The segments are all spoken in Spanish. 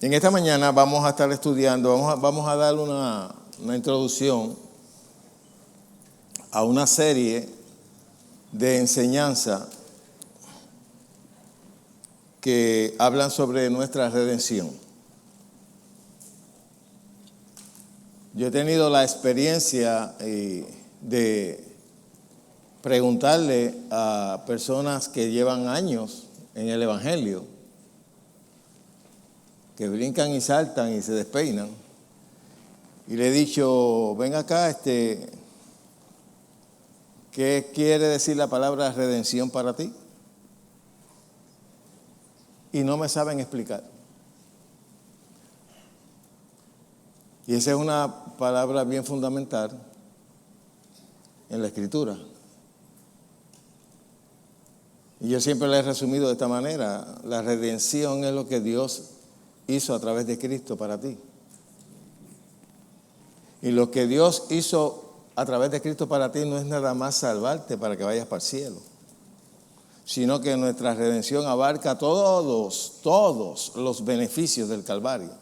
En esta mañana vamos a estar estudiando, vamos a dar una introducción a una serie de enseñanza que hablan sobre nuestra redención. Yo he tenido la experiencia de preguntarle a personas que llevan años en el Evangelio, que brincan y saltan y se despeinan, y le he dicho, ven acá, ¿qué quiere decir la palabra redención para ti? Y no me saben explicar. Y esa es una palabra bien fundamental en la Escritura. Y yo siempre la he resumido de esta manera: la redención es lo que Dios hizo a través de Cristo para ti. Y lo que Dios hizo a través de Cristo para ti no es nada más salvarte para que vayas para el cielo, sino que nuestra redención abarca todos los beneficios del Calvario.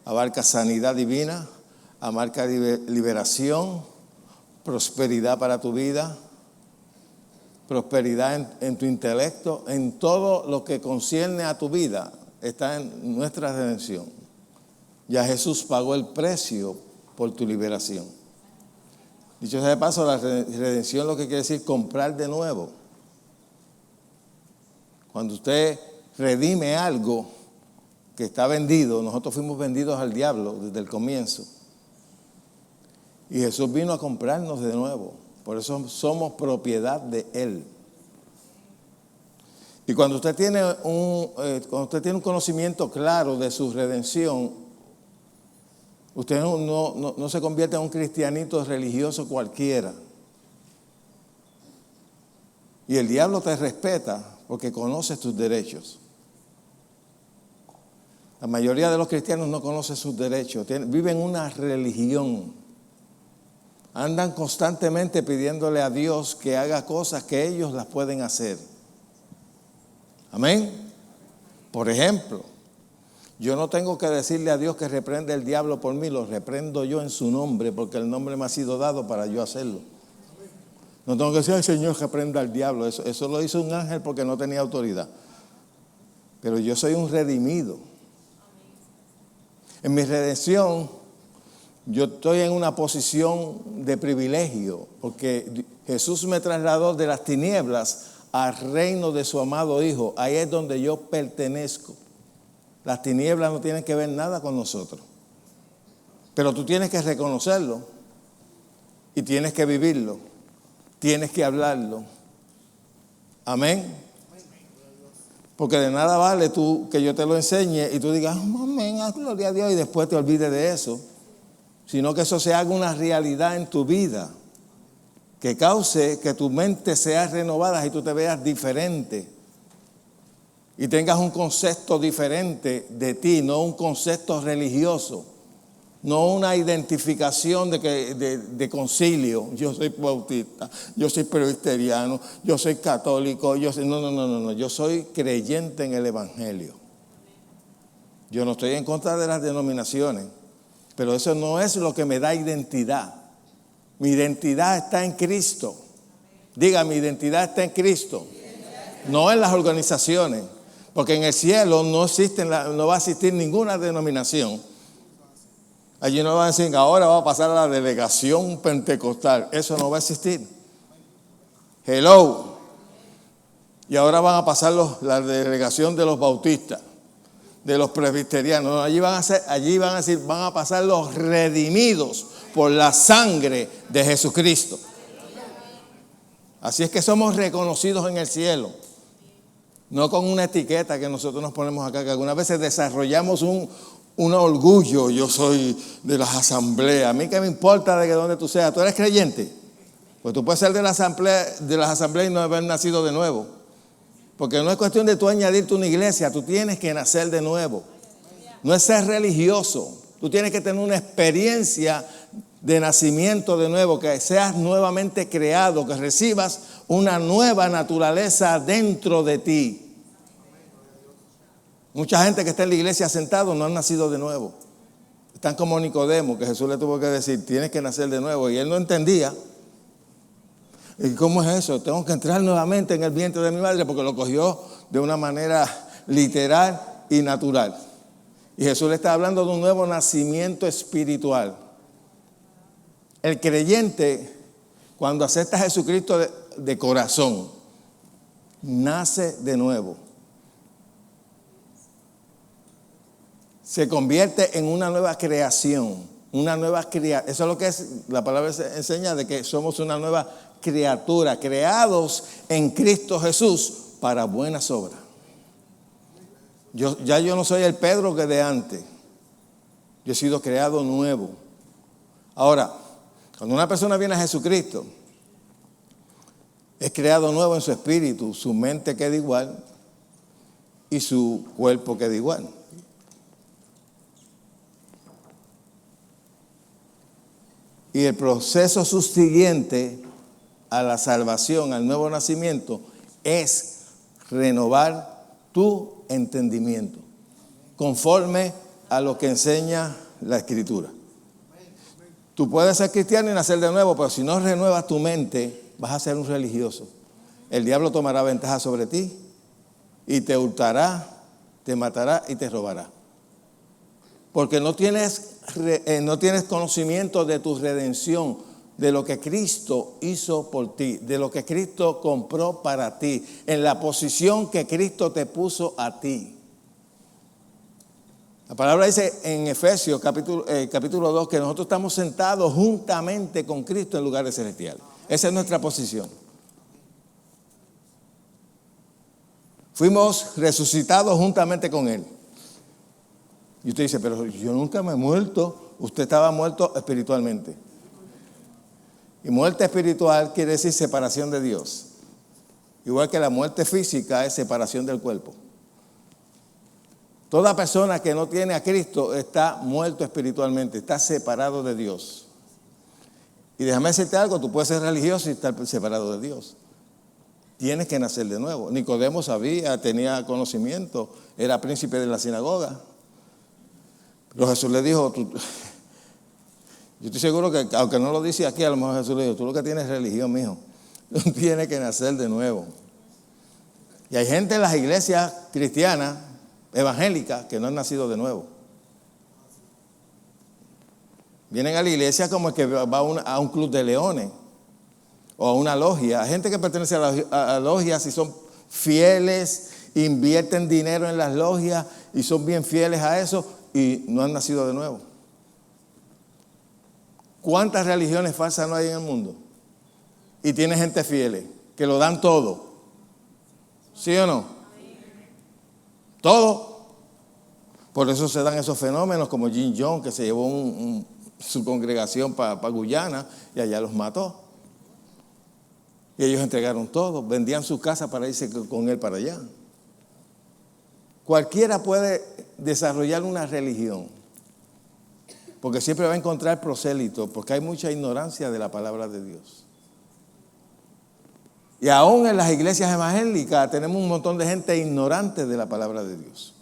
Abarca sanidad divina, abarca liberación, prosperidad para tu vida, prosperidad en tu intelecto, en todo lo que concierne a tu vida está en nuestra redención. Ya Jesús pagó el precio por tu liberación. Dicho sea de paso, la redención lo que quiere decir comprar de nuevo. Cuando usted redime algo que está vendido, nosotros fuimos vendidos al diablo desde el comienzo. Y Jesús vino a comprarnos de nuevo. Por eso somos propiedad de Él. Y cuando usted tiene un conocimiento claro de su redención, usted no se convierte en un cristianito religioso cualquiera. Y el diablo te respeta porque conoce tus derechos. La mayoría de los cristianos no conocen sus derechos, viven una religión. Andan constantemente pidiéndole a Dios que haga cosas que ellos las pueden hacer. Amén. Por ejemplo, yo no tengo que decirle a Dios que reprende el diablo por mí, lo reprendo yo en su nombre, porque el nombre me ha sido dado para yo hacerlo. No tengo que decir al Señor que reprenda al diablo, eso lo hizo un ángel porque no tenía autoridad. Pero yo soy un redimido. En mi redención, yo estoy en una posición de privilegio, porque Jesús me trasladó de las tinieblas al reino de su amado Hijo. Ahí es donde yo pertenezco. Las tinieblas no tienen que ver nada con nosotros. Pero tú tienes que reconocerlo y tienes que vivirlo. Tienes que hablarlo. Amén. Porque de nada vale tú que yo te lo enseñe y tú digas, amén, gloria a Dios, y después te olvides de eso. Sino que eso se haga una realidad en tu vida, que cause que tu mente sea renovada y tú te veas diferente y tengas un concepto diferente de ti, no un concepto religioso, no una identificación de concilio. Yo soy bautista, yo soy presbiteriano, yo soy católico, no, yo soy creyente en el Evangelio. Yo no estoy en contra de las denominaciones, pero eso no es lo que me da identidad. Mi identidad está en Cristo. Diga, mi identidad está en Cristo, no en las organizaciones, porque en el cielo no va a existir ninguna denominación. Allí no van a decir, ahora va a pasar a la delegación pentecostal. Eso no va a existir. Hello. Y ahora van a pasar la delegación de los bautistas, de los presbiterianos. Allí van a decir, van a pasar los redimidos por la sangre de Jesucristo. Así es que somos reconocidos en el cielo. No con una etiqueta que nosotros nos ponemos acá, que algunas veces desarrollamos un orgullo. Yo soy de las asambleas. A mí qué me importa de que donde tú seas. ¿Tú eres creyente? Pues tú puedes ser de las asambleas y no haber nacido de nuevo. Porque no es cuestión de tú añadirte una iglesia. Tú tienes que nacer de nuevo. No es ser religioso. Tú tienes que tener una experiencia de nacimiento de nuevo, que seas nuevamente creado, que recibas una nueva naturaleza dentro de ti. Mucha gente que está en la iglesia sentado no han nacido de nuevo. Están como Nicodemo, que Jesús le tuvo que decir, tienes que nacer de nuevo. Y él no entendía. ¿Y cómo es eso? Tengo que entrar nuevamente en el vientre de mi madre, porque lo cogió de una manera literal y natural. Y Jesús le está hablando de un nuevo nacimiento espiritual. El creyente, cuando acepta a Jesucristo de corazón, nace de nuevo. Se convierte en una nueva creación. Eso es lo que la palabra enseña, de que somos una nueva criatura, creados en Cristo Jesús para buenas obras. Yo no soy el Pedro que de antes. Yo he sido creado nuevo. Ahora, cuando una persona viene a Jesucristo, es creado nuevo en su espíritu, su mente queda igual y su cuerpo queda igual. Y el proceso subsiguiente a la salvación, al nuevo nacimiento, es renovar tu entendimiento, conforme a lo que enseña la Escritura. Tú puedes ser cristiano y nacer de nuevo, pero si no renuevas tu mente, vas a ser un religioso. El diablo tomará ventaja sobre ti y te hurtará, te matará y te robará. Porque no tienes conocimiento de tu redención, de lo que Cristo hizo por ti, de lo que Cristo compró para ti, en la posición que Cristo te puso a ti. La palabra dice en Efesios capítulo 2 que nosotros estamos sentados juntamente con Cristo en lugares celestiales. Esa es nuestra posición. Fuimos resucitados juntamente con Él. Y usted dice, pero yo nunca me he muerto. Usted estaba muerto espiritualmente. Y muerte espiritual quiere decir separación de Dios. Igual que la muerte física es separación del cuerpo. Toda persona que no tiene a Cristo está muerto espiritualmente, está separado de Dios. Y déjame decirte algo, tú puedes ser religioso y estar separado de Dios. Tienes que nacer de nuevo. Nicodemo sabía, tenía conocimiento, era príncipe de la sinagoga. Pero Jesús le dijo, yo estoy seguro que, aunque no lo dice aquí, a lo mejor Jesús le dijo, tú lo que tienes es religión, mijo. Tú tienes que nacer de nuevo. Y hay gente en las iglesias cristianas, evangélicas, que no han nacido de nuevo. Vienen a la iglesia como el que va a un club de leones o a una logia. Hay gente que pertenece a logias y son fieles, invierten dinero en las logias y son bien fieles a eso y no han nacido de nuevo. ¿Cuántas religiones falsas no hay en el mundo? Y tiene gente fiel, que lo dan todo. ¿Sí o no? Todo. Por eso se dan esos fenómenos como Jim Jones, que se llevó su congregación para Guyana y allá los mató. Y ellos entregaron todo, vendían su casa para irse con él para allá. Cualquiera puede desarrollar una religión, porque siempre va a encontrar prosélitos, porque hay mucha ignorancia de la palabra de Dios. Y aún en las iglesias evangélicas tenemos un montón de gente ignorante de la palabra de Dios,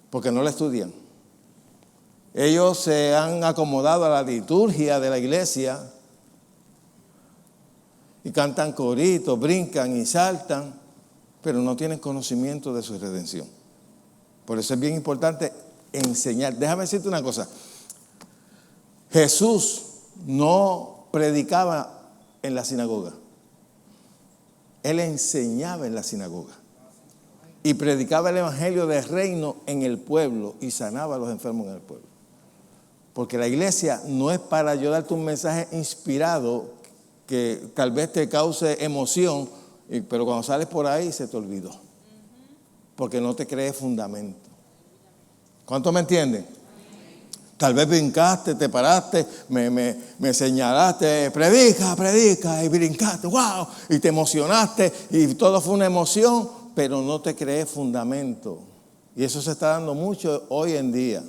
porque no la estudian. Ellos se han acomodado a la liturgia de la iglesia y cantan coritos, brincan y saltan, pero no tienen conocimiento de su redención. Por eso es bien importante enseñar. Déjame decirte una cosa. Jesús no predicaba en la sinagoga. Él enseñaba en la sinagoga. Y predicaba el evangelio del reino en el pueblo y sanaba a los enfermos en el pueblo. Porque la iglesia no es para yo darte un mensaje inspirado que tal vez te cause emoción, pero cuando sales por ahí se te olvidó. Porque no te crees fundamento. ¿Cuánto me entienden? Tal vez brincaste, te paraste, me señalaste, predica, y brincaste, wow, y te emocionaste, y todo fue una emoción, pero no te crees fundamento. Y eso se está dando mucho hoy en día.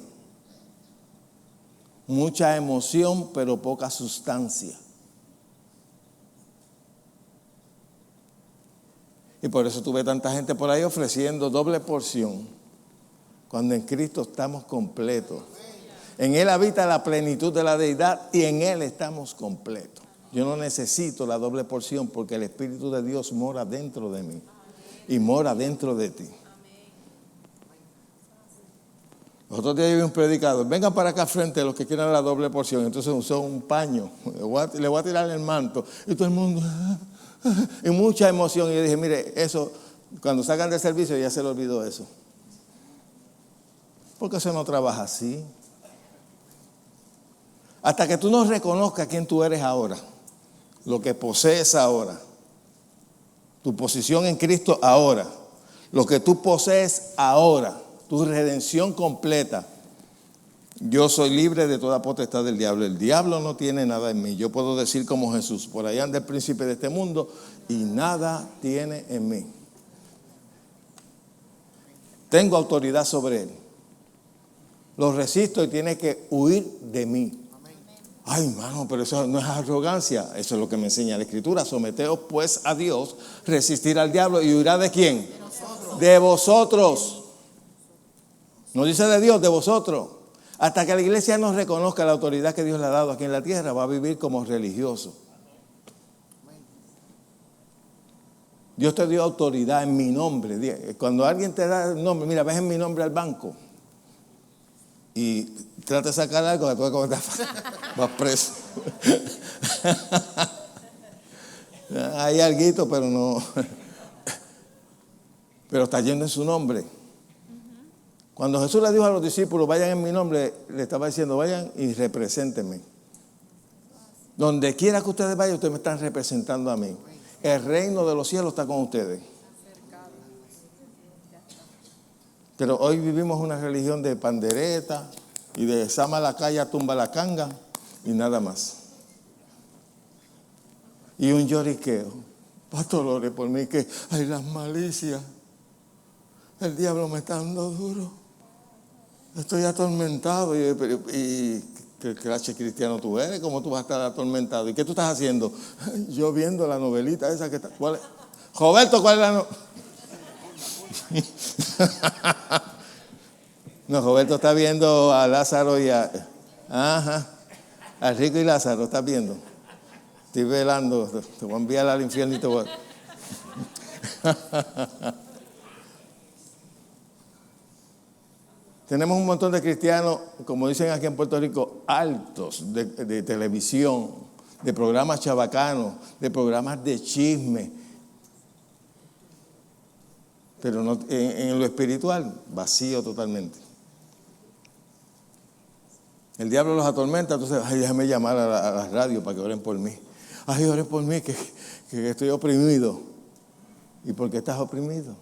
Mucha emoción, pero poca sustancia. Y por eso tuve tanta gente por ahí ofreciendo doble porción. cuando en Cristo estamos completos. En Él habita la plenitud de la deidad y en Él estamos completos. Yo no necesito la doble porción porque el Espíritu de Dios mora dentro de mí y mora dentro de ti. Los otros días yo vi un predicador, vengan para acá frente los que quieran la doble porción. Entonces usó un paño, le voy a tirar el manto. Y todo el mundo, y mucha emoción. Y yo dije, mire, eso, cuando salgan del servicio ya se le olvidó eso. Porque eso no trabaja así. Hasta que tú no reconozcas quién tú eres ahora, lo que posees ahora, tu posición en Cristo ahora, lo que tú posees ahora, tu redención completa. Yo soy libre de toda potestad del diablo. El diablo no tiene nada en mí. Yo puedo decir como Jesús, por allá anda el príncipe de este mundo y nada tiene en mí. Tengo autoridad sobre él. Lo resisto y tiene que huir de mí. Ay, hermano, pero eso no es arrogancia. Eso es lo que me enseña la Escritura. Someteos pues a Dios, resistir al diablo y huirá ¿de quién? De vosotros. No dice de Dios, de vosotros. Hasta que la iglesia no reconozca la autoridad que Dios le ha dado aquí en la tierra, va a vivir como religioso. Dios te dio autoridad en mi nombre. Cuando alguien te da el nombre, mira, ves en mi nombre al banco y trata de sacar algo, que tú vas preso. Hay alguito, pero no. Pero está yendo en su nombre. Cuando Jesús le dijo a los discípulos, vayan en mi nombre, le estaba diciendo, vayan y represéntenme. Donde quiera que ustedes vayan, ustedes me están representando a mí. El reino de los cielos está con ustedes. Pero hoy vivimos una religión de pandereta y de sama la calla, tumba la canga y nada más. Y un lloriqueo. Pastor, ore por mí que hay las malicias. El diablo me está dando duro. Estoy atormentado. ¿Y qué clase cristiano tú eres? ¿Cómo tú vas a estar atormentado? ¿Y qué tú estás haciendo? Yo viendo la novelita esa que está. ¿Cuál es? Roberto, ¿cuál es la novela? No, Roberto está viendo a Lázaro y a Rico y Lázaro, ¿estás viendo? Estoy velando, te voy a enviar al infierno y te voy a... Tenemos un montón de cristianos, como dicen aquí en Puerto Rico, altos de televisión, de programas chabacanos, de programas de chisme. Pero no, en lo espiritual, vacío totalmente. El diablo los atormenta, entonces, ay, déjame llamar a la radio para que oren por mí. Ay, oren por mí, que estoy oprimido. ¿Y por qué estás oprimido?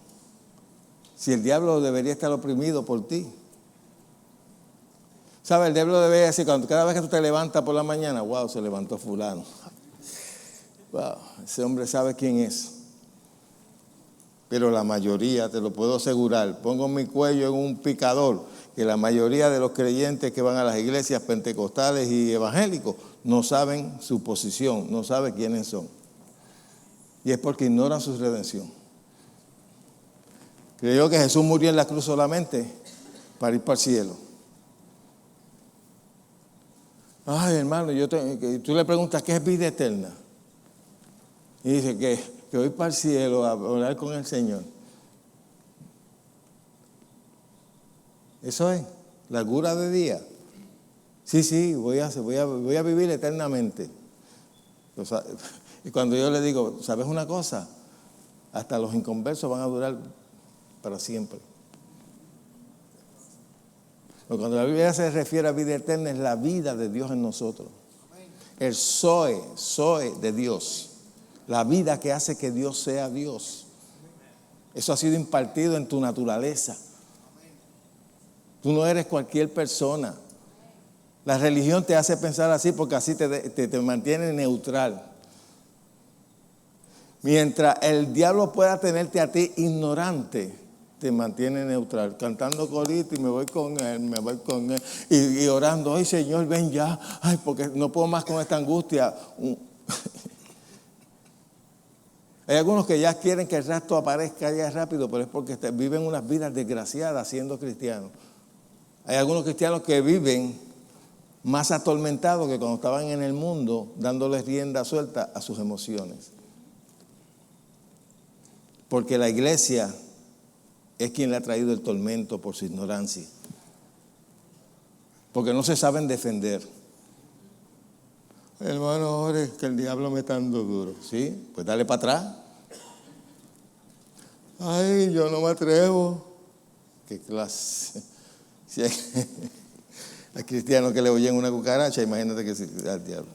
Si el diablo debería estar oprimido por ti. ¿Sabes? El diablo debe decir, cada vez que tú te levantas por la mañana, wow, se levantó fulano. Wow, ese hombre sabe quién es. Pero la mayoría, te lo puedo asegurar, pongo mi cuello en un picador, que la mayoría de los creyentes que van a las iglesias pentecostales y evangélicos no saben su posición, no saben quiénes son. Y es porque ignoran su redención. Creyó que Jesús murió en la cruz solamente para ir para el cielo. Ay, hermano, tú le preguntas, ¿qué es vida eterna? Y dice que voy para el cielo a hablar con el Señor. Eso es, largura de día. Sí, voy a vivir eternamente. Y cuando yo le digo, ¿sabes una cosa? Hasta los inconversos van a durar para siempre. Pero cuando la Biblia se refiere a vida eterna, es la vida de Dios en nosotros. El Zoe de Dios. La vida que hace que Dios sea Dios. Eso ha sido impartido en tu naturaleza. Tú no eres cualquier persona. La religión te hace pensar así porque así te mantiene neutral. Mientras el diablo pueda tenerte a ti ignorante, te mantiene neutral, cantando corito y me voy con él, y orando, ay Señor, ven ya, ay, porque no puedo más con esta angustia. Hay algunos que ya quieren que el rapto aparezca ya rápido, pero es porque viven unas vidas desgraciadas siendo cristianos. Hay algunos cristianos que viven más atormentados que cuando estaban en el mundo, dándoles rienda suelta a sus emociones. Porque la iglesia es quien le ha traído el tormento por su ignorancia. Porque no se saben defender. Hermano, ore, que el diablo me está dando duro. ¿Sí? Pues dale para atrás. Ay, yo no me atrevo. ¿Qué clase? Si hay cristianos que le oyen una cucaracha, imagínate que sí, al diablo.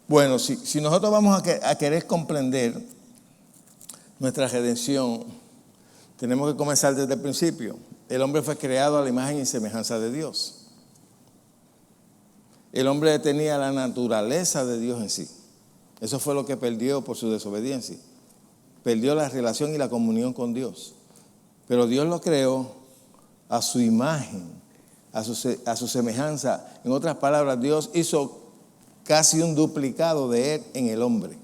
Bueno, si nosotros vamos a querer comprender nuestra redención, tenemos que comenzar desde el principio. El hombre fue creado a la imagen y semejanza de Dios. El hombre tenía la naturaleza de Dios en sí. Eso fue lo que perdió por su desobediencia. Perdió la relación y la comunión con Dios. Pero Dios lo creó a su imagen, a su semejanza. En otras palabras, Dios hizo casi un duplicado de él en el hombre.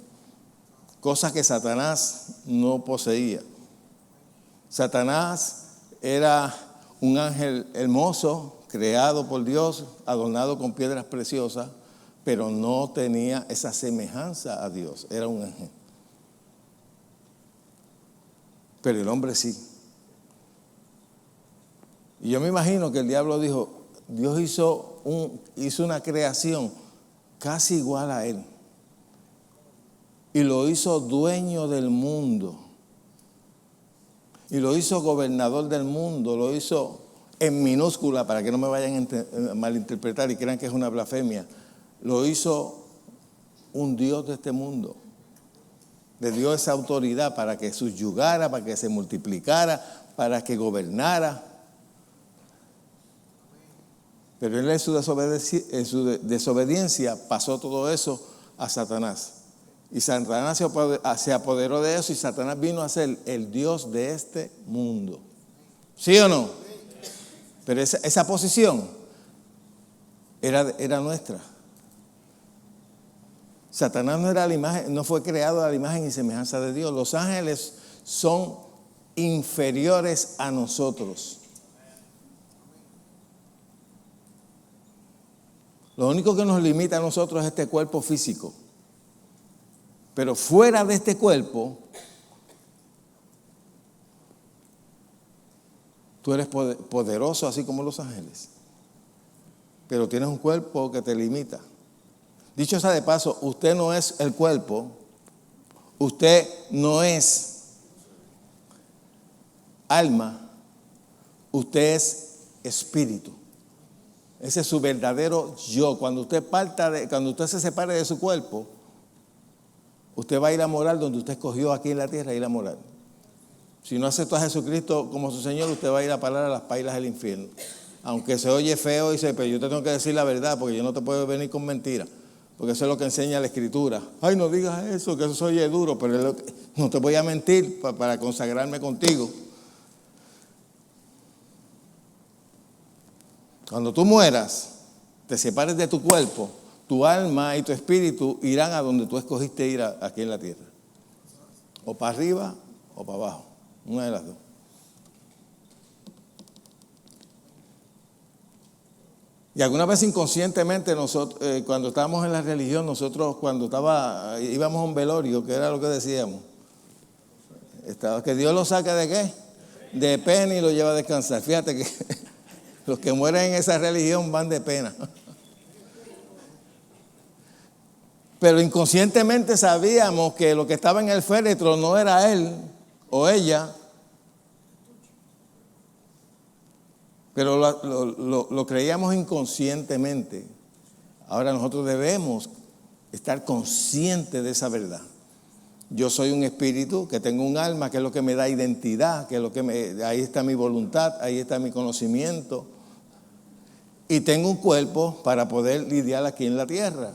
Cosa que Satanás no poseía. Satanás era un ángel hermoso, creado por Dios, adornado con piedras preciosas, pero no tenía esa semejanza a Dios. Era un ángel. Pero el hombre sí. Y yo me imagino que el diablo dijo, Dios hizo una creación casi igual a él. Y lo hizo dueño del mundo. Y lo hizo gobernador del mundo. Lo hizo en minúscula, para que no me vayan a malinterpretar y crean que es una blasfemia. Lo hizo un Dios de este mundo. Le dio esa autoridad para que subyugara, para que se multiplicara, para que gobernara. Pero él en su desobediencia pasó todo eso a Satanás. Y Satanás se apoderó de eso y Satanás vino a ser el Dios de este mundo. ¿Sí o no? Pero esa posición era nuestra. Satanás no era la imagen, no fue creado a la imagen y semejanza de Dios. Los ángeles son inferiores a nosotros. Lo único que nos limita a nosotros es este cuerpo físico. Pero fuera de este cuerpo, tú eres poderoso así como los ángeles. Pero tienes un cuerpo que te limita. Dicho sea de paso, usted no es el cuerpo, usted no es alma, usted es espíritu. Ese es su verdadero yo. Cuando usted se separe de su cuerpo, usted va a ir a morar donde usted escogió aquí en la tierra, ir a morar. Si no aceptó a Jesucristo como su Señor, usted va a ir a parar a las pailas del infierno. Aunque se oye feo y dice, pero yo te tengo que decir la verdad, porque yo no te puedo venir con mentiras. Porque eso es lo que enseña la Escritura. Ay, no digas eso, que eso se oye duro, pero no te voy a mentir para consagrarme contigo. Cuando tú mueras, te separes de tu cuerpo, tu alma y tu espíritu irán a donde tú escogiste ir aquí en la tierra. O para arriba o para abajo. Una de las dos. Y alguna vez inconscientemente nosotros, cuando estábamos en la religión, nosotros íbamos a un velorio, ¿qué era lo que decíamos? Que Dios lo saque ¿de qué? De pena y lo lleva a descansar. Fíjate que los que mueren en esa religión van de pena. Pero inconscientemente sabíamos que lo que estaba en el féretro no era él o ella, pero lo creíamos inconscientemente. Ahora nosotros debemos estar conscientes de esa verdad. Yo soy un espíritu que tengo un alma, que es lo que me da identidad, que es lo que ahí está mi voluntad, ahí está mi conocimiento. Y tengo un cuerpo para poder lidiar aquí en la tierra.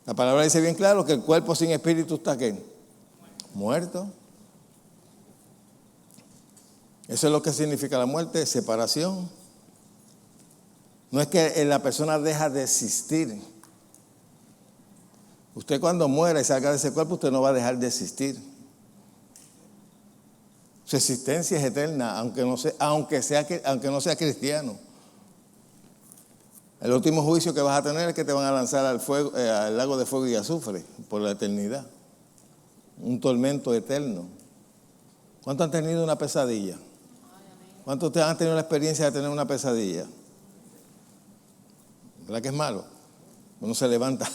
La palabra dice bien claro que el cuerpo sin espíritu está ¿qué? Muerto. Eso es lo que significa la muerte, separación. No es que la persona deja de existir. Usted cuando muera y salga de ese cuerpo, usted no va a dejar de existir. Su existencia es eterna, aunque no sea cristiano. El último juicio que vas a tener es que te van a lanzar al lago de fuego y azufre por la eternidad. Un tormento eterno. ¿Cuántos han tenido una pesadilla? ¿Cuántos de ustedes han tenido la experiencia de tener una pesadilla? ¿Verdad que es malo? Uno se levanta.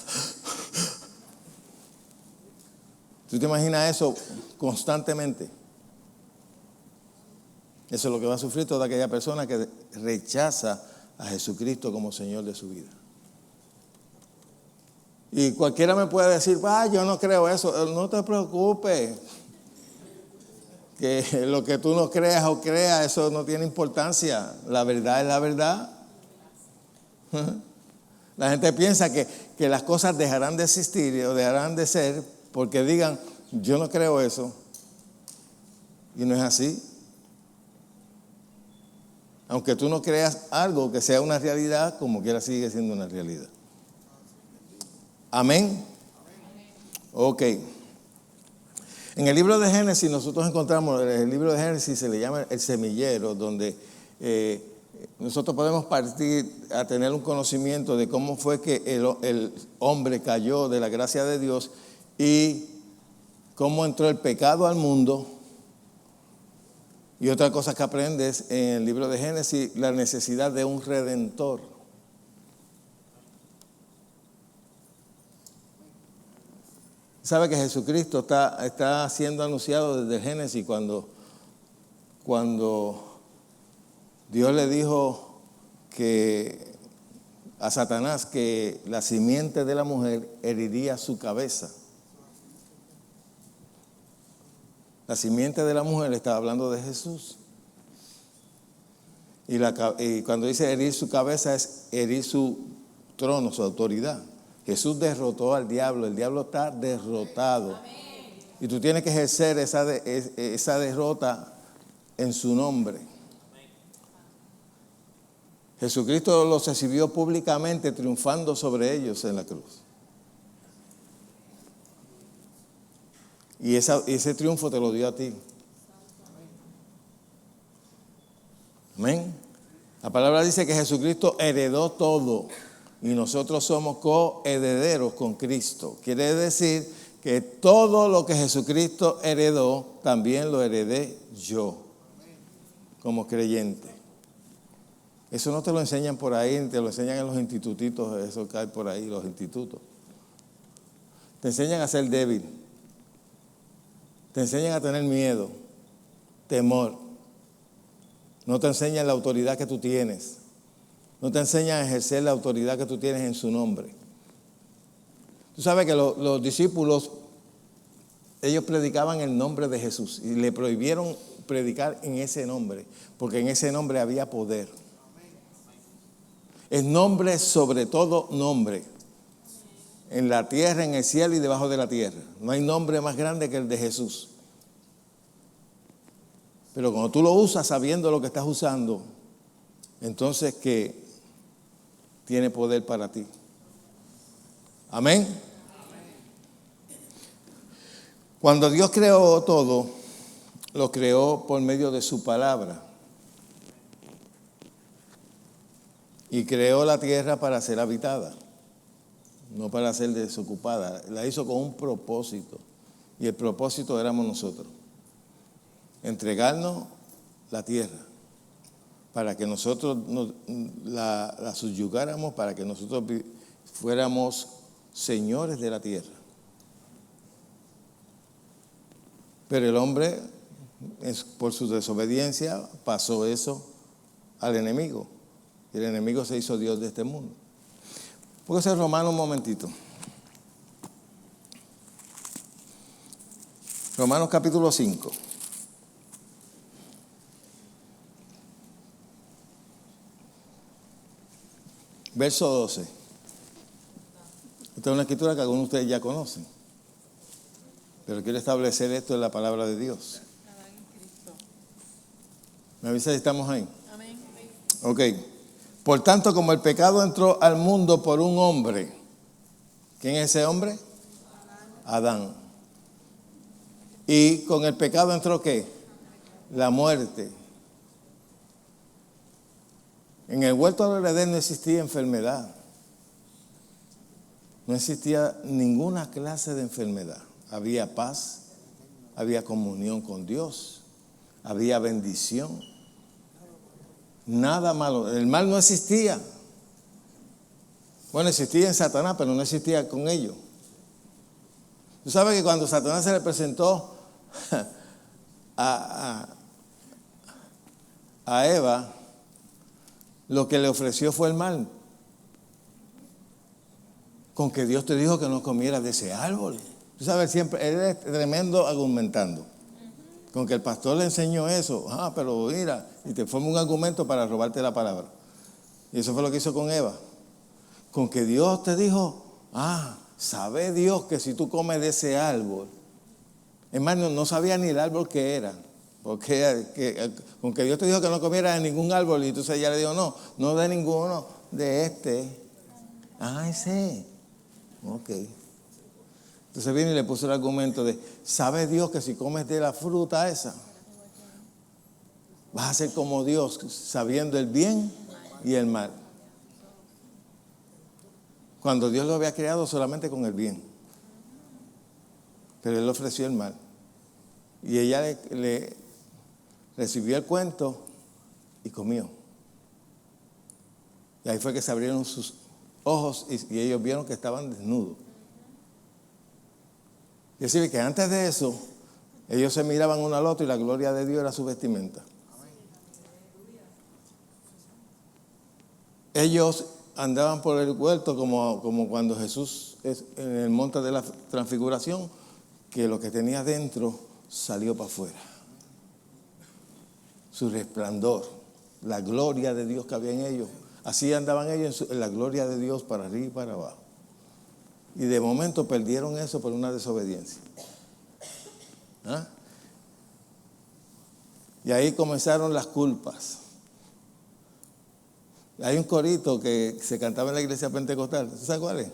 ¿Tú te imaginas eso constantemente? Eso es lo que va a sufrir toda aquella persona que rechaza a Jesucristo como Señor de su vida. Y cualquiera me puede decir, yo no creo eso. No te preocupes. Que lo que tú no creas o creas, eso no tiene importancia. La verdad es la verdad. La gente piensa que las cosas dejarán de existir o dejarán de ser porque digan, yo no creo eso. Y no es así. Aunque tú no creas algo que sea una realidad, como quiera sigue siendo una realidad. Amén. Ok. En el libro de Génesis nosotros encontramos, el libro de Génesis se le llama el semillero, donde nosotros podemos partir a tener un conocimiento de cómo fue que el hombre cayó de la gracia de Dios y cómo entró el pecado al mundo. Y otra cosa que aprendes en el libro de Génesis, la necesidad de un redentor. Sabe que Jesucristo está siendo anunciado desde Génesis cuando Dios le dijo a Satanás que la simiente de la mujer heriría su cabeza. La simiente de la mujer estaba hablando de Jesús. Y cuando dice herir su cabeza es herir su trono, su autoridad. Jesús derrotó al diablo, el diablo está derrotado. Y tú tienes que ejercer esa derrota en su nombre. Jesucristo los recibió públicamente triunfando sobre ellos en la cruz. Y ese triunfo te lo dio a ti. Amén. La palabra dice que Jesucristo heredó todo y nosotros somos coherederos con Cristo. Quiere decir que todo lo que Jesucristo heredó, también lo heredé yo como creyente. Eso no te lo enseñan por ahí, te lo enseñan en los institutitos, eso cae por ahí, los institutos. Te enseñan a ser débil. Te enseñan a tener miedo, temor. No te enseñan la autoridad que tú tienes. No te enseñan a ejercer la autoridad que tú tienes en su nombre. Tú sabes que los discípulos, ellos predicaban el nombre de Jesús y le prohibieron predicar en ese nombre, porque en ese nombre había poder. El nombre sobre todo nombre. En la tierra, en el cielo y debajo de la tierra. No hay nombre más grande que el de Jesús. Pero cuando tú lo usas sabiendo lo que estás usando, entonces que tiene poder para ti. Amén. Cuando Dios creó todo, lo creó por medio de su palabra. Y creó la tierra para ser habitada. No para ser desocupada. La hizo con un propósito. Y el propósito éramos nosotros. Entregarnos la tierra. Para que nosotros la subyugáramos, para que nosotros fuéramos señores de la tierra. Pero el hombre, por su desobediencia, pasó eso al enemigo. Y el enemigo se hizo Dios de este mundo. Póngase Romanos un momentito. Romanos capítulo 5. Verso 12. Esta es una escritura que algunos de ustedes ya conocen. Pero quiero establecer esto en la palabra de Dios. ¿Me avisa si estamos ahí? Amén. Ok. Por tanto, como el pecado entró al mundo por un hombre, ¿quién es ese hombre? Adán. Y con el pecado entró ¿qué? La muerte. En el huerto del Edén no existía enfermedad. No existía ninguna clase de enfermedad. Había paz, había comunión con Dios, había bendición. Nada malo. El mal no existía. Bueno, existía en Satanás, pero no existía con ellos. Tú sabes que cuando Satanás se le presentó a Eva, lo que le ofreció fue el mal. Con que Dios te dijo que no comieras de ese árbol. Tú sabes, siempre, él es tremendo argumentando. Con que el pastor le enseñó eso. Pero mira, y te forma un argumento para robarte la palabra. Y eso fue lo que hizo con Eva. Con que Dios te dijo, sabe Dios que si tú comes de ese árbol. Hermano, no sabía ni el árbol que era. Porque con que Dios te dijo que no comieras de ningún árbol, y entonces ella le dijo, no de ninguno, de este. Ese. Ok. Entonces viene y le puso el argumento de, ¿sabe Dios que si comes de la fruta esa, vas a ser como Dios, sabiendo el bien y el mal? Cuando Dios lo había creado solamente con el bien. Pero Él le ofreció el mal. Y ella le recibió el cuento y comió. Y ahí fue que se abrieron sus ojos y ellos vieron que estaban desnudos. Es decir, que antes de eso, ellos se miraban uno al otro y la gloria de Dios era su vestimenta. Ellos andaban por el huerto como cuando Jesús en el monte de la transfiguración, que lo que tenía dentro salió para afuera. Su resplandor, la gloria de Dios que había en ellos. Así andaban ellos en la gloria de Dios para arriba y para abajo. Y de momento perdieron eso por una desobediencia. Y ahí comenzaron las culpas. Hay un corito que se cantaba en la iglesia pentecostal. ¿Tú sabes cuál es?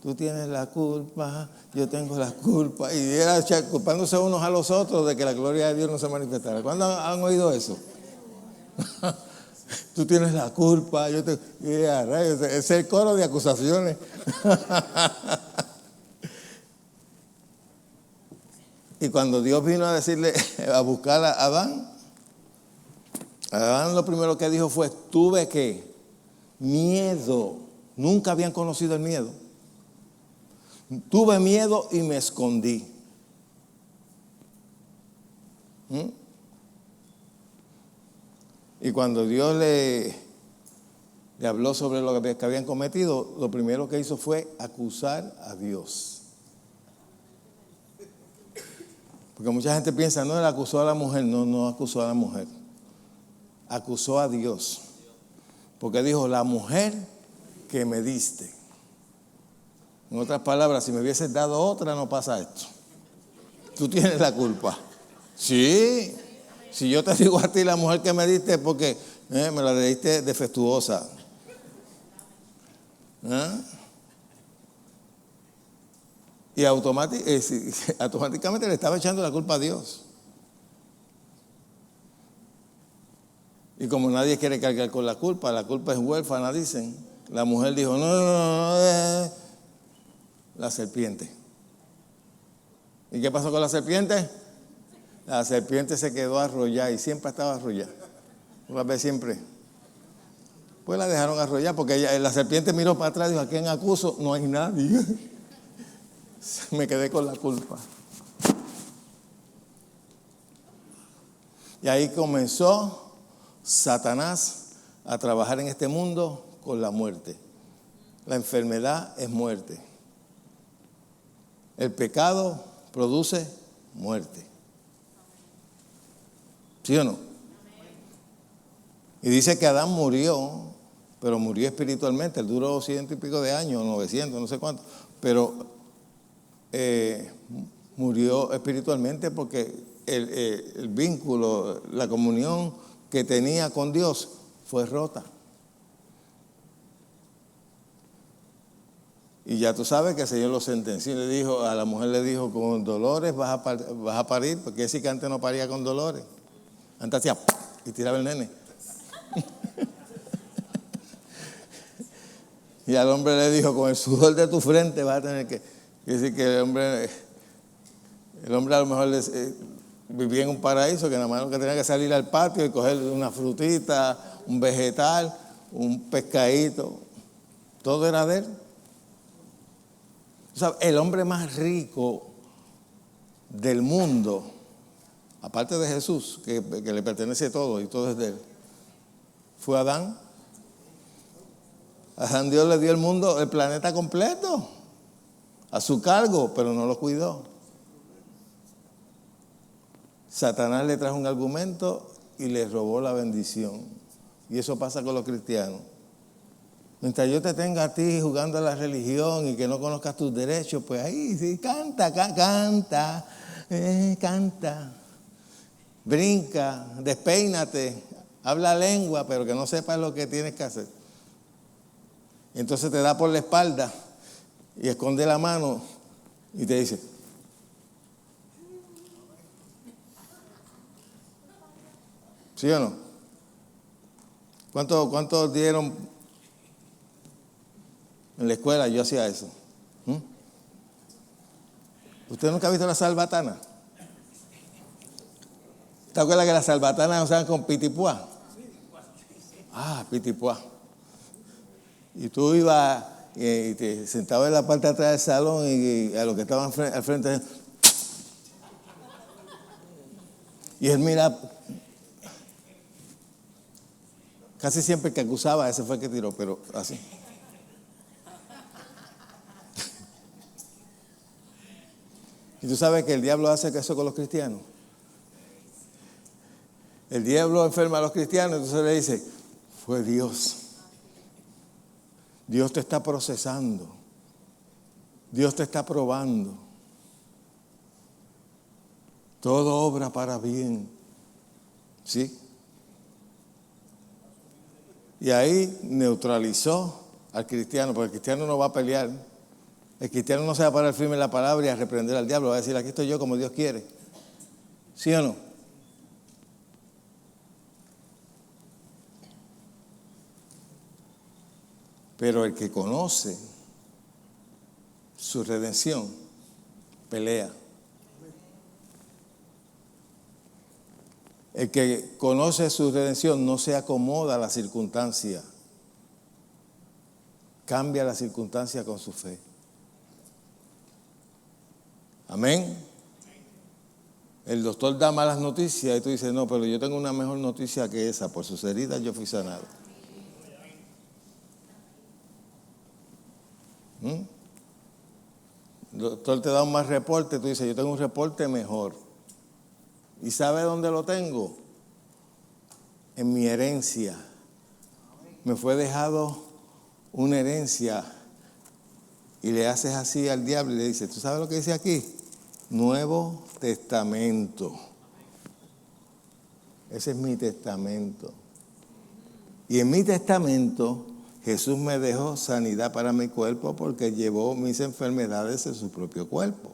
Tú tienes la culpa, yo tengo la culpa. Y era culpándose unos a los otros de que la gloria de Dios no se manifestara. ¿Cuándo han oído eso? Tú tienes la culpa, yo te... Ese es el coro de acusaciones. Y cuando Dios vino a decirle, a buscar a Adán lo primero que dijo fue, tuve que miedo. Nunca habían conocido el miedo. Tuve miedo y me escondí. Y cuando Dios le habló sobre lo que habían cometido, lo primero que hizo fue acusar a Dios. Porque mucha gente piensa, no, él acusó a la mujer. No acusó a la mujer. Acusó a Dios. Porque dijo, la mujer que me diste. En otras palabras, si me hubieses dado otra, no pasa esto. Tú tienes la culpa. Sí. Si yo te digo a ti la mujer que me diste, porque me la diste defectuosa. Y automáticamente le estaba echando la culpa a Dios. Y como nadie quiere cargar con la culpa es huérfana, dicen. La mujer dijo, no, la serpiente. ¿Y qué pasó con la serpiente? La serpiente se quedó arrollada y siempre estaba arrollada. Una vez siempre. Pues la dejaron arrollar porque la serpiente miró para atrás y dijo, ¿a quién acuso? No hay nadie. Me quedé con la culpa. Y ahí comenzó Satanás a trabajar en este mundo con la muerte. La enfermedad es muerte. El pecado produce muerte. ¿Sí o no? Y dice que Adán murió, pero murió espiritualmente. Él duró 100 y pico de años, 900, no sé cuánto. Pero murió espiritualmente porque el vínculo, la comunión que tenía con Dios fue rota. Y ya tú sabes que el Señor lo sentenció. Le dijo, a la mujer le dijo, con dolores vas a parir, porque ese que antes no paría con dolores. Antes hacía y tiraba el nene. Y al hombre le dijo, con el sudor de tu frente vas a tener que... Quiere decir que el hombre a lo mejor vivía en un paraíso, que nada más que tenía que salir al patio y coger una frutita, un vegetal, un pescadito. Todo era de él. O sea, el hombre más rico del mundo, aparte de Jesús, que le pertenece todo y todo es de él, fue Adán. Adán, Dios le dio el mundo, el planeta completo, a su cargo, pero no lo cuidó. Satanás le trajo un argumento y le robó la bendición. Y eso pasa con los cristianos. Mientras yo te tenga a ti jugando a la religión y que no conozcas tus derechos, pues ahí sí, canta, brinca, despeínate, habla lengua, pero que no sepas lo que tienes que hacer. Y entonces te da por la espalda y esconde la mano y te dice, ¿sí o no? ¿Cuántos dieron en la escuela? Yo hacía eso. ¿Usted nunca ha visto la salvatana? ¿Te acuerdas que las salvatanas usaban con pitipuá? Ah, pitipuá. Y tú ibas y te sentabas en la parte de atrás del salón y a los que estaban al frente. Y él mira. Casi siempre que acusaba, ese fue el que tiró, pero así. Y tú sabes que el diablo hace eso con los cristianos. El diablo enferma a los cristianos, entonces le dice, fue Dios. Dios te está procesando. Dios te está probando. Todo obra para bien. ¿Sí? Y ahí neutralizó al cristiano, porque el cristiano no va a pelear. El cristiano no se va a parar firme en la palabra y a reprender al diablo. Va a decir, aquí estoy yo como Dios quiere. ¿Sí o no? Pero el que conoce su redención, pelea. El que conoce su redención no se acomoda a la circunstancia. Cambia la circunstancia con su fe. Amén. El doctor da malas noticias y tú dices, no, pero yo tengo una mejor noticia que esa. Por sus heridas yo fui sanado. El doctor te da un mal reporte, tú dices, yo tengo un reporte mejor. ¿Y sabe dónde lo tengo? En mi herencia. Me fue dejado una herencia. Y le haces así al diablo y le dices, ¿tú sabes lo que dice aquí? Nuevo Testamento. Ese es mi testamento. Y en mi testamento Jesús me dejó sanidad para mi cuerpo porque llevó mis enfermedades en su propio cuerpo.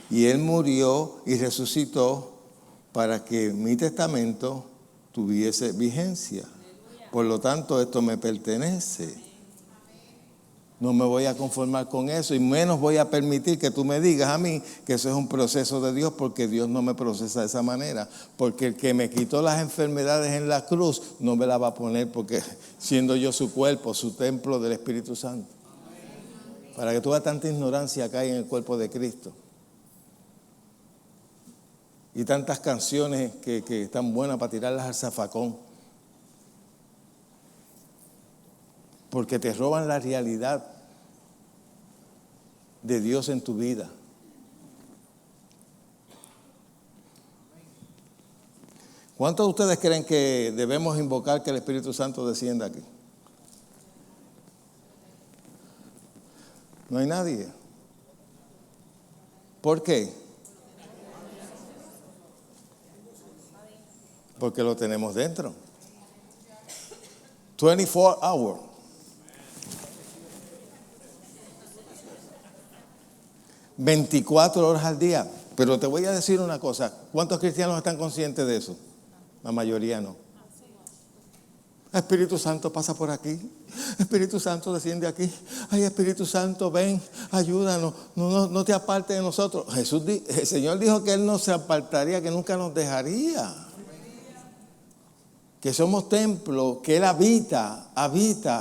Y Él murió y resucitó para que mi testamento tuviese vigencia. Por lo tanto, esto me pertenece. No me voy a conformar con eso y menos voy a permitir que tú me digas a mí que eso es un proceso de Dios, porque Dios no me procesa de esa manera. Porque el que me quitó las enfermedades en la cruz no me las va a poner, porque siendo yo su cuerpo, su templo del Espíritu Santo. Para que tú veas tanta ignorancia que hay en el cuerpo de Cristo. Y tantas canciones que están buenas para tirarlas al zafacón. Porque te roban la realidad de Dios en tu vida. ¿Cuántos de ustedes creen que debemos invocar que el Espíritu Santo descienda aquí? No hay nadie. ¿Por qué? Porque lo tenemos dentro. 24 hours. 24 horas al día. Pero te voy a decir una cosa. ¿Cuántos cristianos están conscientes de eso? La mayoría no. Espíritu Santo pasa por aquí. Espíritu Santo desciende aquí. Ay, Espíritu Santo, ven, ayúdanos. No te apartes de nosotros. El Señor dijo que Él no se apartaría, que nunca nos dejaría. Que somos templo, que Él habita,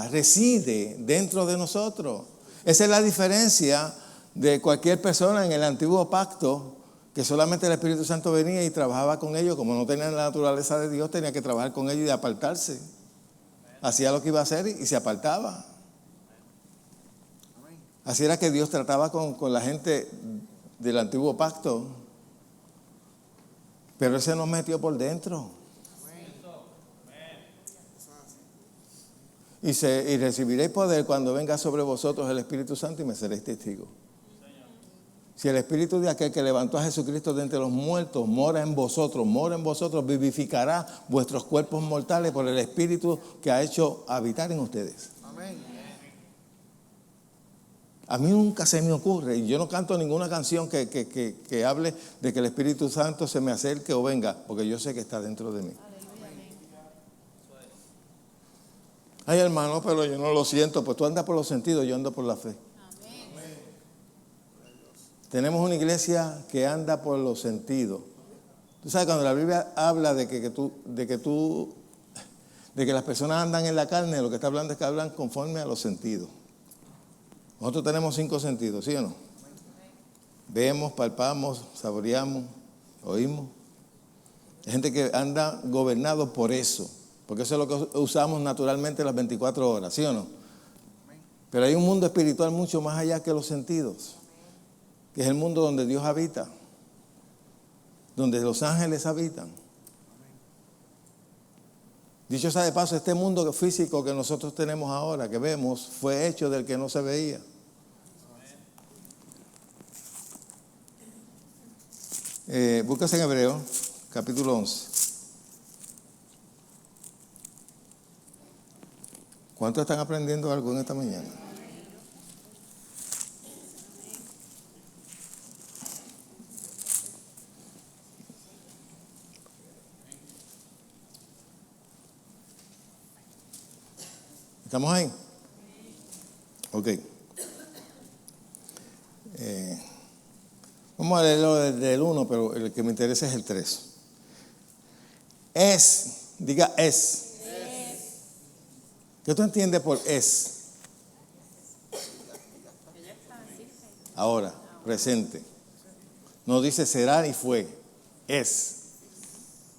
reside dentro de nosotros. Esa es la diferencia de cualquier persona en el antiguo pacto, que solamente el Espíritu Santo venía y trabajaba con ellos. Como no tenían la naturaleza de Dios, tenía que trabajar con ellos y apartarse. Hacía lo que iba a hacer y se apartaba. Así era que Dios trataba con la gente del antiguo pacto. Pero Él se nos metió por dentro. Y recibiréis poder cuando venga sobre vosotros el Espíritu Santo y me seréis testigos. Si el Espíritu de aquel que levantó a Jesucristo de entre los muertos mora en vosotros, vivificará vuestros cuerpos mortales por el Espíritu que ha hecho habitar en ustedes. Amén. A mí nunca se me ocurre, y yo no canto ninguna canción que hable de que el Espíritu Santo se me acerque o venga, porque yo sé que está dentro de mí. Ay, hermano, pero yo no lo siento. Pues tú andas por los sentidos, yo ando por la fe. Tenemos una iglesia que anda por los sentidos. Tú sabes, cuando la Biblia habla de que las personas andan en la carne, lo que está hablando es que hablan conforme a los sentidos. Nosotros tenemos 5 sentidos, ¿sí o no? Vemos, palpamos, saboreamos, oímos. Hay gente que anda gobernado por eso, porque eso es lo que usamos naturalmente las 24 horas, ¿sí o no? Pero hay un mundo espiritual mucho más allá que los sentidos, que es el mundo donde Dios habita, donde los ángeles habitan. Dicho sea de paso, este mundo físico que nosotros tenemos ahora, que vemos, fue hecho del que no se veía. Búscase en Hebreo, capítulo 11. ¿Cuántos están aprendiendo algo en esta mañana? ¿Estamos ahí? Ok. Vamos a leerlo desde el 1, pero el que me interesa es el 3. Diga es. ¿Qué tú entiendes por es? Ahora, presente. No dice será ni fue, es.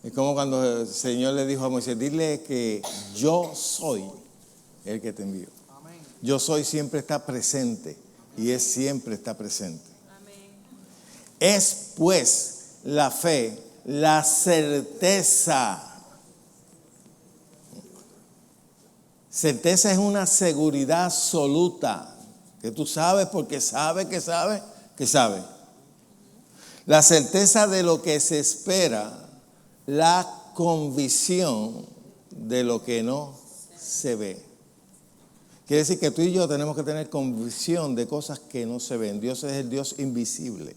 Es como cuando el Señor le dijo a Moisés, dile que yo soy el que te envío. Amén. Yo soy siempre está presente. Amén. Y es siempre está presente. Amén. Es pues la fe, la certeza. Certeza es una seguridad absoluta, que tú sabes porque sabes que sabes que sabes. La certeza de lo que se espera, la convicción de lo que no se ve. Quiere decir que tú y yo tenemos que tener convicción de cosas que no se ven. Dios es el Dios invisible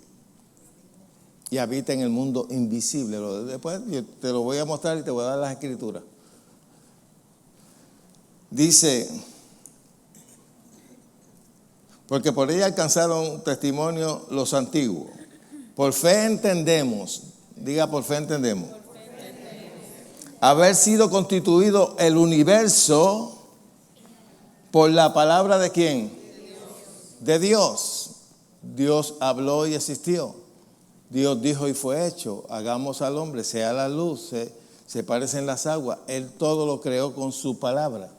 y habita en el mundo invisible. Después yo te lo voy a mostrar y te voy a dar las escrituras. Dice, porque por ella alcanzaron testimonio los antiguos. Por fe entendemos, diga por fe entendemos, haber sido constituido el universo por la palabra de ¿quién? De Dios. Dios habló y existió. Dios dijo y fue hecho. Hagamos al hombre, sea la luz, se parecen las aguas. Él todo lo creó con su palabra.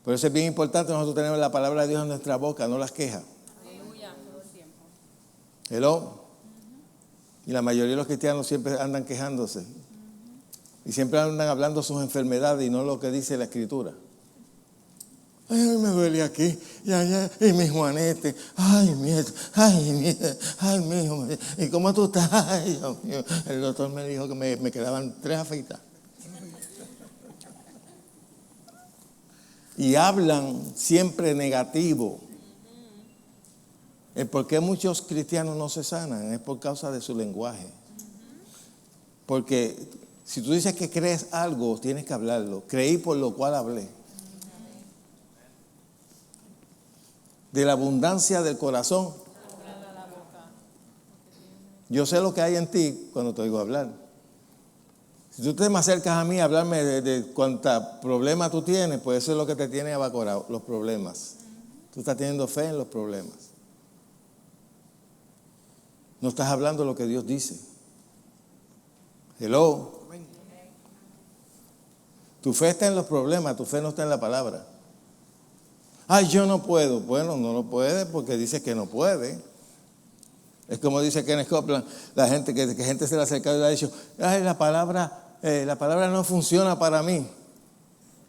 Por eso es bien importante nosotros tenemos la palabra de Dios en nuestra boca, no las quejas. Aleluya, todo el tiempo. Hello. Y la mayoría de los cristianos siempre andan quejándose. Y siempre andan hablando de sus enfermedades y no lo que dice la Escritura. Ay, me duele aquí, y mi Juanete, ay, mi hijo, ¿y cómo tú estás? Ay, Dios mío. El doctor me dijo que me quedaban 3 afeitas. Y hablan siempre negativo. El por qué muchos cristianos no se sanan es por causa de su lenguaje. Porque si tú dices que crees algo, tienes que hablarlo. Creí por lo cual hablé. De la abundancia del corazón. Yo sé lo que hay en ti cuando te oigo hablar. Si tú te me acercas a mí a hablarme de cuántos problemas tú tienes, pues eso es lo que te tiene abacorado, los problemas. Tú estás teniendo fe en los problemas. No estás hablando lo que Dios dice. Hello. Tu fe está en los problemas, tu fe no está en la palabra. Ay, yo no puedo. Bueno, no lo puede porque dice que no puede. Es como dice Kenneth Copeland, la gente que gente se le ha acercado y le ha dicho, ay, la palabra no funciona para mí.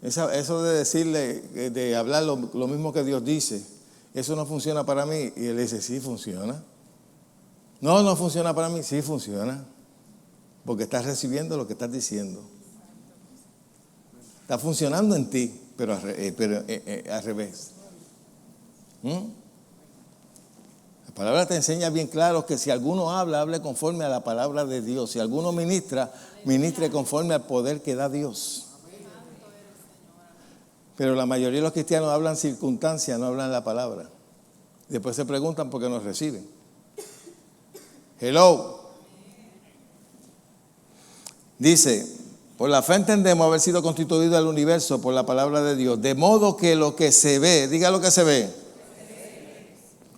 Eso de decirle, de hablar lo mismo que Dios dice, eso no funciona para mí. Y él dice, sí funciona. No, no funciona para mí, sí funciona. Porque estás recibiendo lo que estás diciendo. Está funcionando en ti, pero al revés. La palabra te enseña bien claro que si alguno habla, hable conforme a la palabra de Dios. Si alguno ministra, ministre conforme al poder que da Dios. Pero la mayoría de los cristianos hablan circunstancias, no hablan la palabra. Después se preguntan por qué no reciben. Hello. Dice, por la fe entendemos haber sido constituido el universo por la palabra de Dios, de modo que lo que se ve, diga lo que se ve,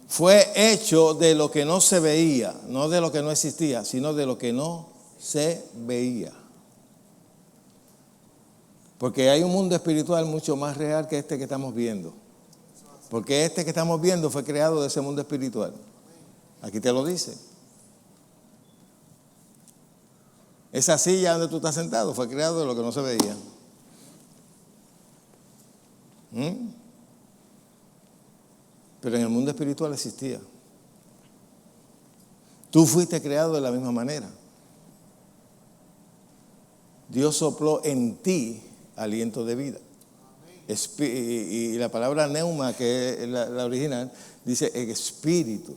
fue hecho de lo que no se veía, no de lo que no existía, sino de lo que no se veía. Porque hay un mundo espiritual mucho más real que este que estamos viendo. Porque este que estamos viendo fue creado de ese mundo espiritual. Aquí te lo dice. Esa silla donde tú estás sentado fue creado de lo que no se veía. Pero en el mundo espiritual existía. Tú fuiste creado de la misma manera. Dios sopló en ti aliento de vida. Y la palabra neuma, que es la original, dice espíritu.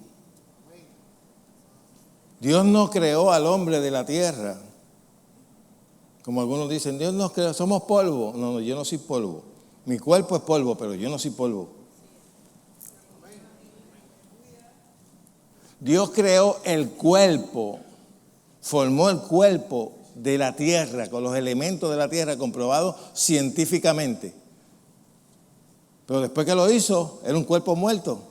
Dios no creó al hombre de la tierra. Como algunos dicen, Dios nos creó, somos polvo. No, yo no soy polvo. Mi cuerpo es polvo, pero yo no soy polvo. Dios creó el cuerpo, formó el cuerpo de la tierra, con los elementos de la tierra comprobados científicamente. Pero después que lo hizo, era un cuerpo muerto.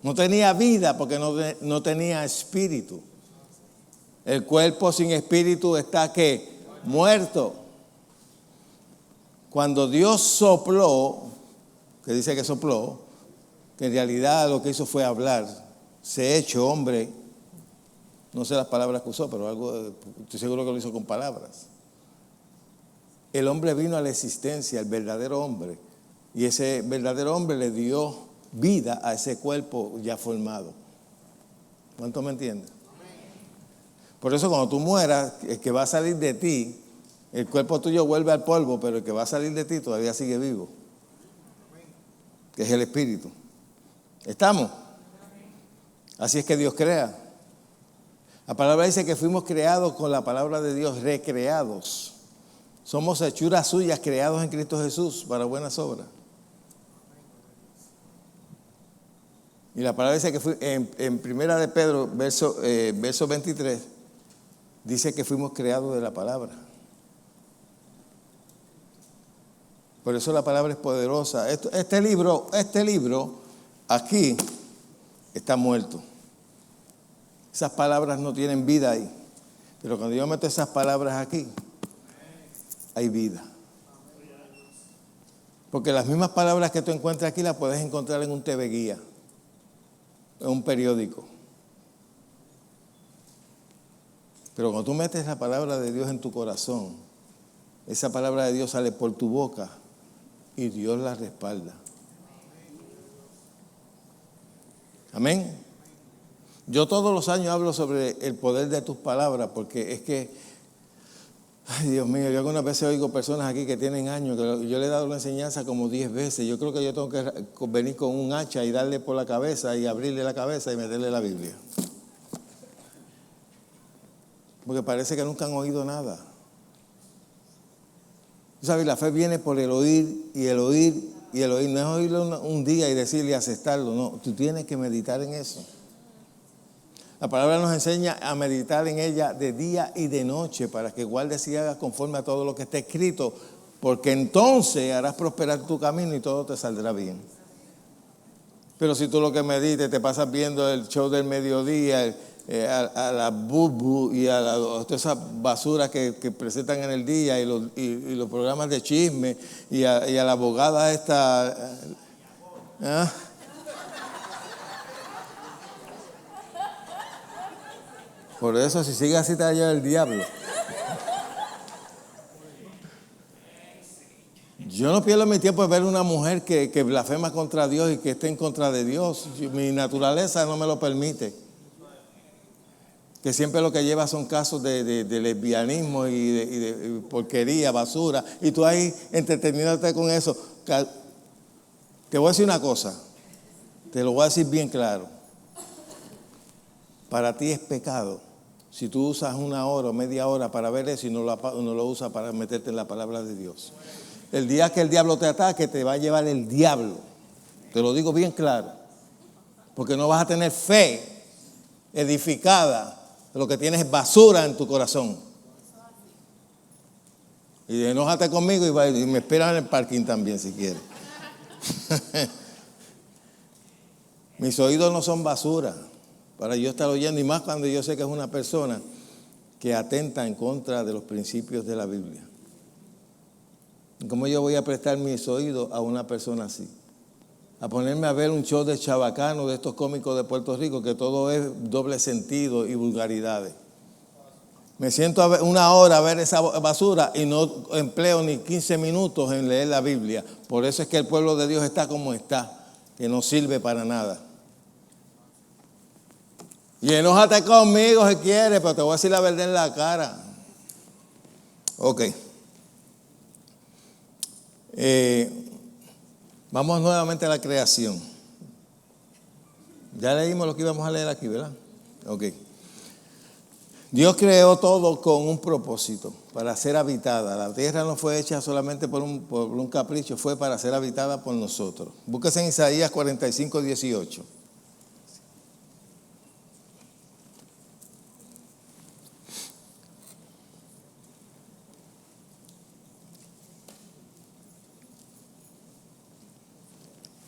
No tenía vida porque no tenía espíritu. El cuerpo sin espíritu está ¿qué? Muerto. Cuando Dios sopló, que dice que sopló, que en realidad lo que hizo fue hablar, se hecho hombre, no sé las palabras que usó, pero algo, estoy seguro que lo hizo con palabras. El hombre vino a la existencia, el verdadero hombre, y ese verdadero hombre le dio vida a ese cuerpo ya formado. ¿Cuánto me entienden? Por eso cuando tú mueras, el que va a salir de ti, el cuerpo tuyo vuelve al polvo, pero el que va a salir de ti todavía sigue vivo, que es el espíritu. ¿Estamos? Así es que Dios crea. La palabra dice que fuimos creados con la palabra de Dios, recreados. Somos hechuras suyas, creados en Cristo Jesús para buenas obras. Y la palabra dice que en Primera de Pedro, verso 23, dice que fuimos creados de la palabra. Por eso la palabra es poderosa. Este libro aquí está muerto. Esas palabras no tienen vida ahí. Pero cuando yo meto esas palabras aquí, hay vida. Porque las mismas palabras que tú encuentras aquí las puedes encontrar en un TV Guía, en un periódico. Pero cuando tú metes la palabra de Dios en tu corazón, esa palabra de Dios sale por tu boca y Dios la respalda. Amén. Yo todos los años hablo sobre el poder de tus palabras, porque es que Ay, Dios mío, yo algunas veces oigo personas aquí que tienen años, que yo le he dado la enseñanza como 10 veces. Yo creo que yo tengo que venir con un hacha y darle por la cabeza y abrirle la cabeza y meterle la Biblia. Porque parece que nunca han oído nada. Tú sabes, la fe viene por el oír y el oír y el oír. No es oírlo un día y decirle y aceptarlo, no. Tú tienes que meditar en eso. La palabra nos enseña a meditar en ella de día y de noche para que guardes y hagas conforme a todo lo que está escrito, porque entonces harás prosperar tu camino y todo te saldrá bien. Pero si tú lo que medites, te pasas viendo el show del mediodía, a la bubu y a todas esas basuras que presentan en el día y los programas de chisme y a la abogada esta... ¿ah? Por eso, si sigue así, te va a llevar el diablo. Yo no pierdo mi tiempo en ver una mujer que blasfema contra Dios y que esté en contra de Dios. Mi naturaleza no me lo permite. Que siempre lo que lleva son casos de lesbianismo y de porquería, basura. Y tú ahí entreteniéndote con eso. Te voy a decir una cosa. Te lo voy a decir bien claro. Para ti es pecado si tú usas una hora o media hora para ver eso y no lo usas para meterte en la palabra de Dios. El día que el diablo te ataque, te va a llevar el diablo. Te lo digo bien claro. Porque no vas a tener fe edificada. Lo que tienes es basura en tu corazón. Y enójate conmigo y me esperas en el parking también si quieres. Mis oídos no son basura para yo estar oyendo, y más cuando yo sé que es una persona que atenta en contra de los principios de la Biblia. ¿Cómo yo voy a prestar mis oídos a una persona así? A ponerme a ver un show de chabacano, de estos cómicos de Puerto Rico, que todo es doble sentido y vulgaridades. Me siento a ver una hora a ver esa basura y no empleo ni 15 minutos en leer la Biblia. Por eso es que el pueblo de Dios está como está, que no sirve para nada. Y enójate conmigo si quieres, pero te voy a decir la verdad en la cara. Ok. Vamos nuevamente a la creación. Ya leímos lo que íbamos a leer aquí, ¿verdad? Ok. Dios creó todo con un propósito, para ser habitada. La tierra no fue hecha solamente por un capricho, fue para ser habitada por nosotros. Búsquese en Isaías 45, 18.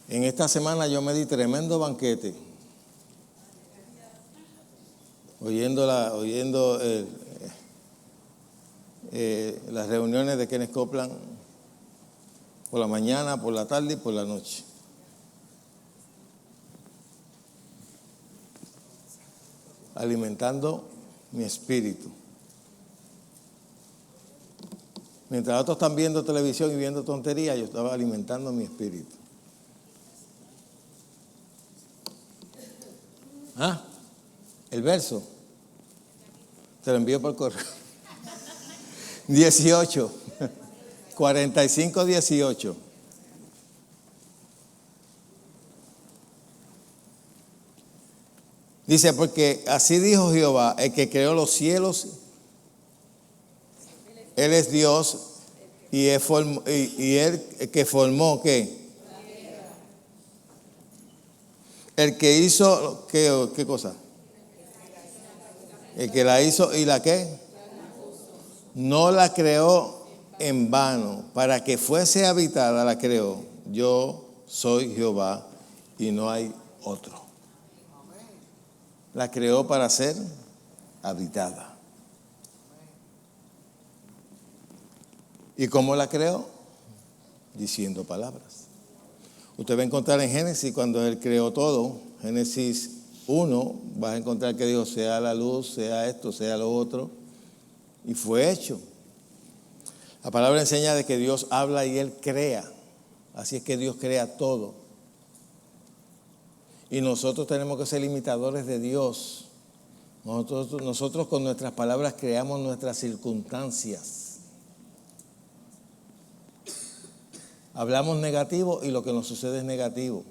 En esta semana yo me di tremendo banquete, oyendo las reuniones de Kenneth Copeland por la mañana, por la tarde y por la noche. Alimentando mi espíritu. Mientras otros están viendo televisión y viendo tonterías, yo estaba alimentando mi espíritu. ¿Ah? El verso. Te lo envío por correo. 18. 45, 18. Dice, porque así dijo Jehová, el que creó los cielos, Él es Dios, y Él que formó, ¿qué? El que hizo, ¿qué cosa? El que la hizo y la qué. No la creó en vano, para que fuese habitada la creó. Yo soy Jehová y no hay otro. La creó para ser habitada. ¿Y cómo la creó? Diciendo palabras. Usted va a encontrar en Génesis, cuando Él creó todo, Génesis 1, vas a encontrar que dijo, sea la luz, sea esto, sea lo otro, y fue hecho. La palabra enseña de que Dios habla y Él crea, así es que Dios crea todo. Y nosotros tenemos que ser imitadores de Dios. Nosotros con nuestras palabras creamos nuestras circunstancias. Hablamos negativo y lo que nos sucede es negativo.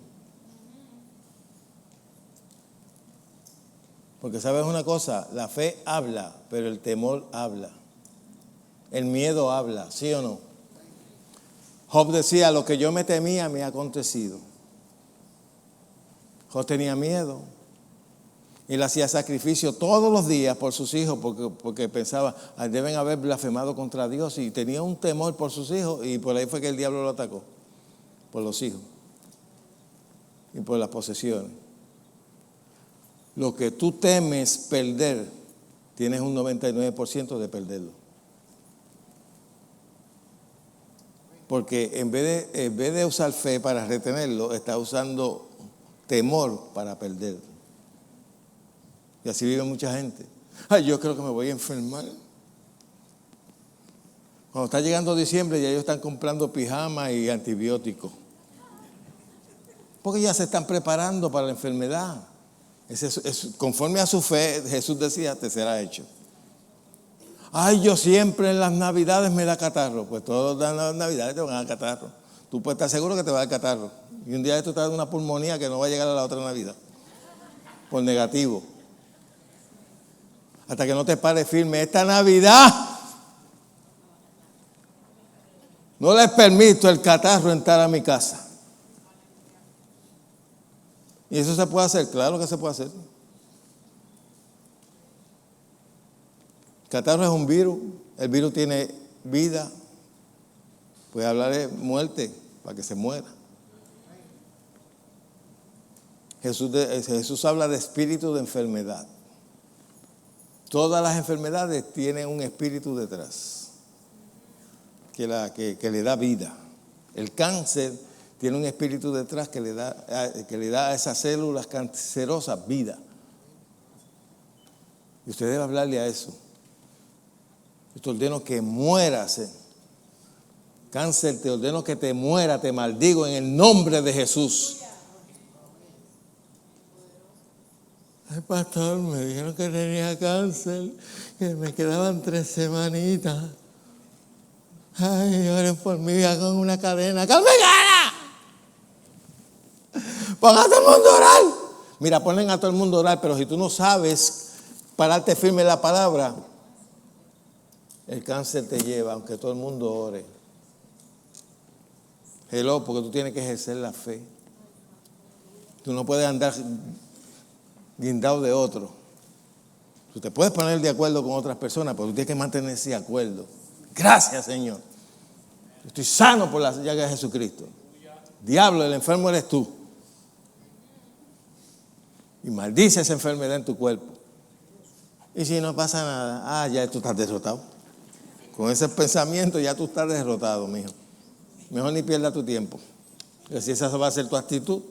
Porque sabes una cosa, la fe habla, pero el temor habla. El miedo habla, ¿sí o no? Job decía, lo que yo me temía me ha acontecido. Job tenía miedo. Él hacía sacrificio todos los días por sus hijos porque pensaba, deben haber blasfemado contra Dios, y tenía un temor por sus hijos, y por ahí fue que el diablo lo atacó, por los hijos y por las posesiones. Lo que tú temes perder, tienes un 99% de perderlo. Porque en vez de usar fe para retenerlo, está usando temor para perderlo. Y así vive mucha gente. Ay, yo creo que me voy a enfermar. Cuando está llegando diciembre, ya ellos están comprando pijamas y antibióticos. Porque ya se están preparando para la enfermedad. Conforme a su fe, Jesús decía, te será hecho. Ay, yo siempre en las Navidades me da catarro. Pues todas las Navidades te van a dar catarro. Tú puedes estar seguro que te va a dar catarro. Y un día esto te da una pulmonía que no va a llegar a la otra Navidad. Por negativo. Hasta que no te pares firme. Esta Navidad no les permito el catarro entrar a mi casa. ¿Y eso se puede hacer? Claro que se puede hacer. El catarro es un virus. El virus tiene vida. Puede hablar de muerte para que se muera. Jesús habla de espíritu de enfermedad. Todas las enfermedades tienen un espíritu detrás que le da vida. El cáncer tiene un espíritu detrás que le da a esas células cancerosas vida. Y usted debe hablarle a eso. Yo te ordeno que mueras. Cáncer, te ordeno que te muera, te maldigo en el nombre de Jesús. Ay, pastor, me dijeron que tenía cáncer, que me quedaban 3 semanitas. Ay, oren por mí, hagan una cadena. ¡Que me gana! Pongan a todo el mundo a orar. Mira, ponen a todo el mundo a orar, pero si tú no sabes pararte firme en la palabra, el cáncer te lleva, aunque todo el mundo ore. Hello, porque tú tienes que ejercer la fe. Tú no puedes andar guindado de otro. Tú te puedes poner de acuerdo con otras personas, pero tú tienes que mantener ese acuerdo. Gracias, Señor. Estoy sano por la llaga de Jesucristo. Diablo, el enfermo eres tú. Y maldice esa enfermedad en tu cuerpo. Y si no pasa nada, ya tú estás derrotado. Con ese pensamiento ya tú estás derrotado, mijo. Mejor ni pierdas tu tiempo. Porque si esa va a ser tu actitud.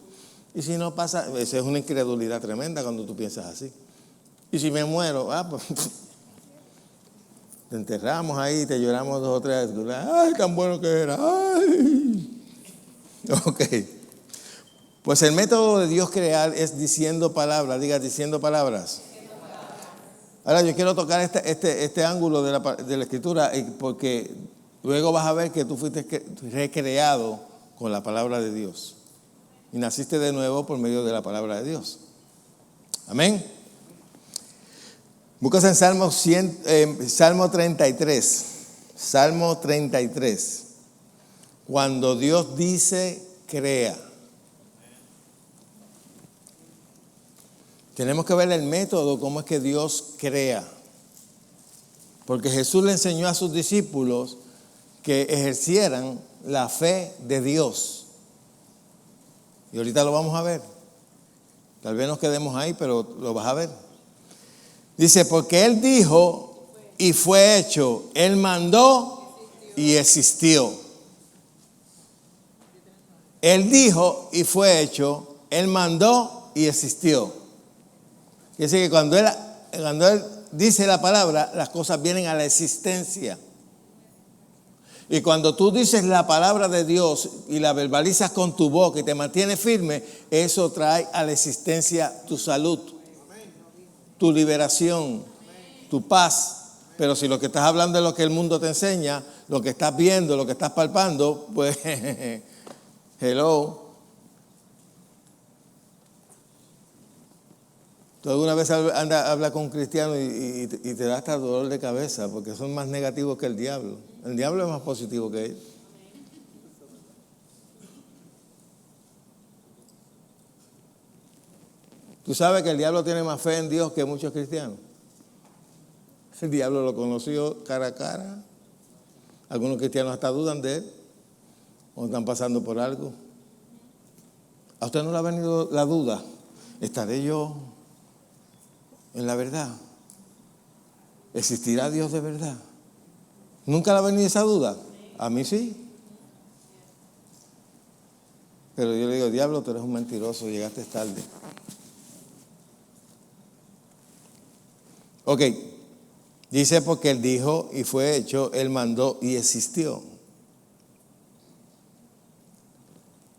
Y si no pasa, esa es una incredulidad tremenda cuando tú piensas así. Y si me muero, pues te enterramos ahí, te lloramos 2 o 3 veces. Ay, tan bueno que era. Ay. Ok. Pues el método de Dios crear es diciendo palabras. Diga, diciendo palabras. Ahora yo quiero tocar este ángulo de la escritura, porque luego vas a ver que tú fuiste recreado con la palabra de Dios. Y naciste de nuevo por medio de la palabra de Dios. Amén. Buscas en Salmo 33. Salmo 33. Cuando Dios dice, crea. Tenemos que ver el método, cómo es que Dios crea. Porque Jesús le enseñó a sus discípulos que ejercieran la fe de Dios. Y ahorita lo vamos a ver. Tal vez nos quedemos ahí, pero lo vas a ver. Dice, porque Él dijo y fue hecho. Él mandó y existió. Él dijo y fue hecho. Él mandó y existió. Quiere decir que cuando él dice la palabra, las cosas vienen a la existencia. Y cuando tú dices la palabra de Dios y la verbalizas con tu boca y te mantienes firme, eso trae a la existencia tu salud, tu liberación, tu paz, Pero si lo que estás hablando es lo que el mundo te enseña, lo que estás viendo, lo que estás palpando, pues, hello. Tú alguna vez habla con un cristiano y te da hasta dolor de cabeza, porque son más negativos que el diablo. El diablo es más positivo que él. Tú sabes que el diablo tiene más fe en Dios que muchos cristianos. El diablo lo conoció cara a cara. Algunos cristianos hasta dudan de él o están pasando por algo. ¿A usted no le ha venido la duda? ¿Estaré yo en la verdad? ¿Existirá Dios de verdad? ¿Nunca le ha venido esa duda? A mí sí. Pero yo le digo, diablo, tú eres un mentiroso, llegaste tarde. Ok, dice porque él dijo y fue hecho, él mandó y existió.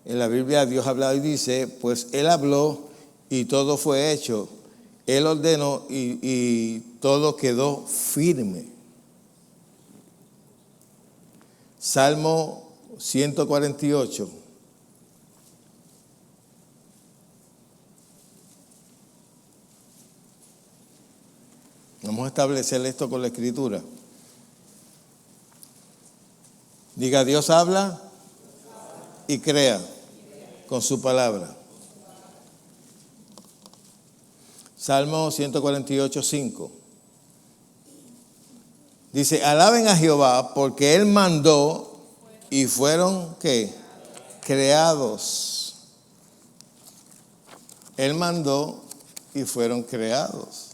En la Biblia Dios ha hablado y dice, pues él habló y todo fue hecho. Él ordenó y todo quedó firme. Salmo 148. Vamos a establecer esto con la Escritura. Diga, Dios habla y crea con su palabra. Salmo 148, 5. Dice, alaben a Jehová porque Él mandó y fueron, ¿qué? Creados. Él mandó y fueron creados.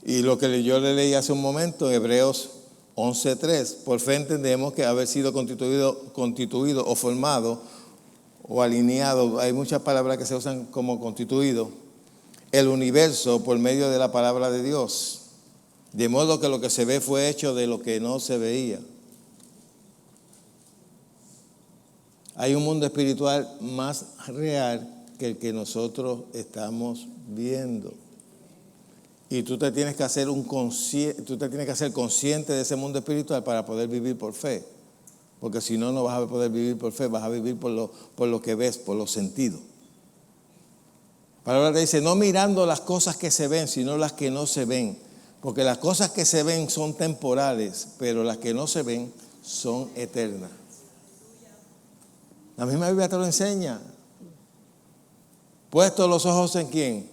Y lo que yo le leí hace un momento, Hebreos 11:3, por fe entendemos que haber sido constituido o formado o alineado, hay muchas palabras que se usan como constituido, el universo por medio de la palabra de Dios. De modo que lo que se ve fue hecho de lo que no se veía. Hay un mundo espiritual más real que el que nosotros estamos viendo. Y tú te tienes que hacer consciente de ese mundo espiritual para poder vivir por fe. Porque si no, no vas a poder vivir por fe, vas a vivir por lo que ves, por los sentidos. La palabra te dice, no mirando las cosas que se ven, sino las que no se ven. Porque las cosas que se ven son temporales, pero las que no se ven son eternas. La misma Biblia te lo enseña. Puestos los ojos en ¿quién?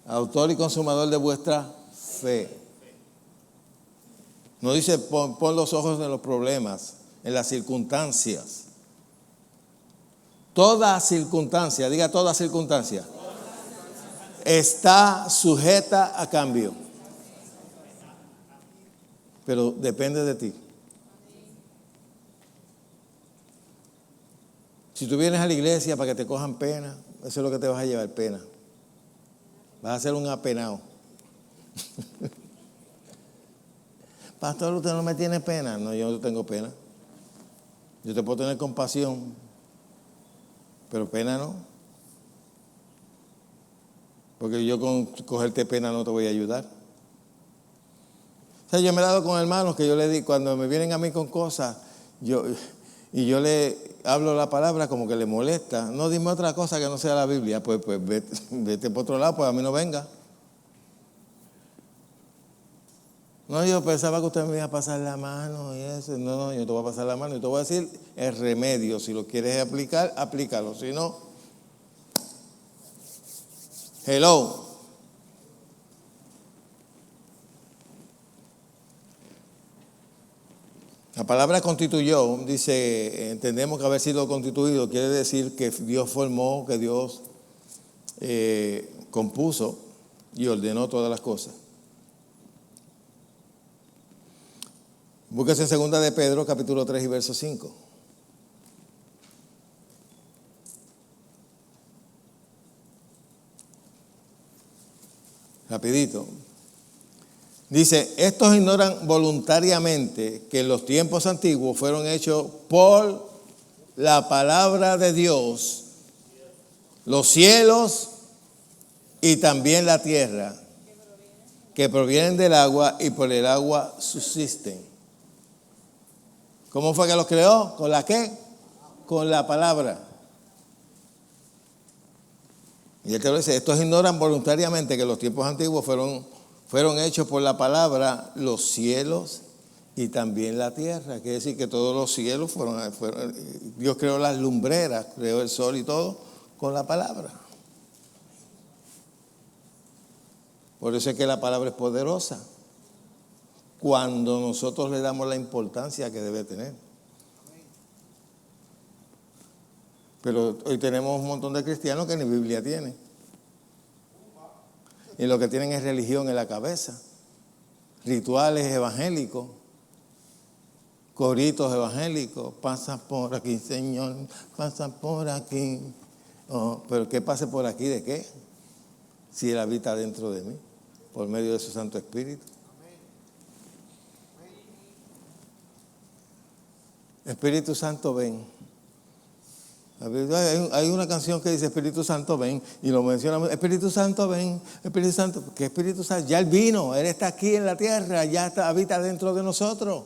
Autor y consumador de vuestra fe. No dice pon los ojos en los problemas, en las circunstancias. Toda circunstancia, diga toda circunstancia, está sujeta a cambio. Pero depende de ti. Si tú vienes a la iglesia para que te cojan pena, eso es lo que te vas a llevar, pena. Vas a ser un apenado. Pastor, ¿usted no me tiene pena? No, yo no tengo pena. Yo te puedo tener compasión, pero pena no. Porque yo con cogerte pena no te voy a ayudar. O sea, yo me he dado con hermanos que yo le di, cuando me vienen a mí con cosas, yo le hablo la palabra como que le molesta. No, dime otra cosa que no sea la Biblia. Pues vete por otro lado, pues a mí no venga. No, yo pensaba que usted me iba a pasar la mano y eso. No, yo te voy a pasar la mano y te voy a decir el remedio. Si lo quieres aplicar, aplícalo. Si no, hello. La palabra constituyó, dice, entendemos que haber sido constituido quiere decir que Dios formó, que Dios compuso y ordenó todas las cosas. Búsquese en 2 de Pedro, capítulo 3 y verso 5. Rapidito. Dice, estos ignoran voluntariamente que en los tiempos antiguos fueron hechos por la palabra de Dios los cielos y también la tierra, que provienen del agua y por el agua subsisten. ¿Cómo fue que los creó? ¿Con la qué? Con la palabra. Y él te lo dice, estos ignoran voluntariamente que los tiempos antiguos fueron hechos por la palabra los cielos y también la tierra. Quiere decir que todos los cielos fueron Dios creó las lumbreras, creó el sol y todo con la palabra. Por eso es que la palabra es poderosa, cuando nosotros le damos la importancia que debe tener. Pero hoy tenemos un montón de cristianos que ni Biblia tienen. Y lo que tienen es religión en la cabeza, rituales evangélicos, coritos evangélicos, pasa por aquí, Señor, pasa por aquí. Oh, pero ¿qué pase por aquí de qué? Si Él habita dentro de mí, por medio de su Santo Espíritu. Espíritu Santo, ven. Hay una canción que dice Espíritu Santo, ven, y lo menciona, Espíritu Santo, ven, Espíritu Santo. ¿Qué Espíritu Santo? Ya Él vino, Él está aquí en la tierra, ya habita dentro de nosotros.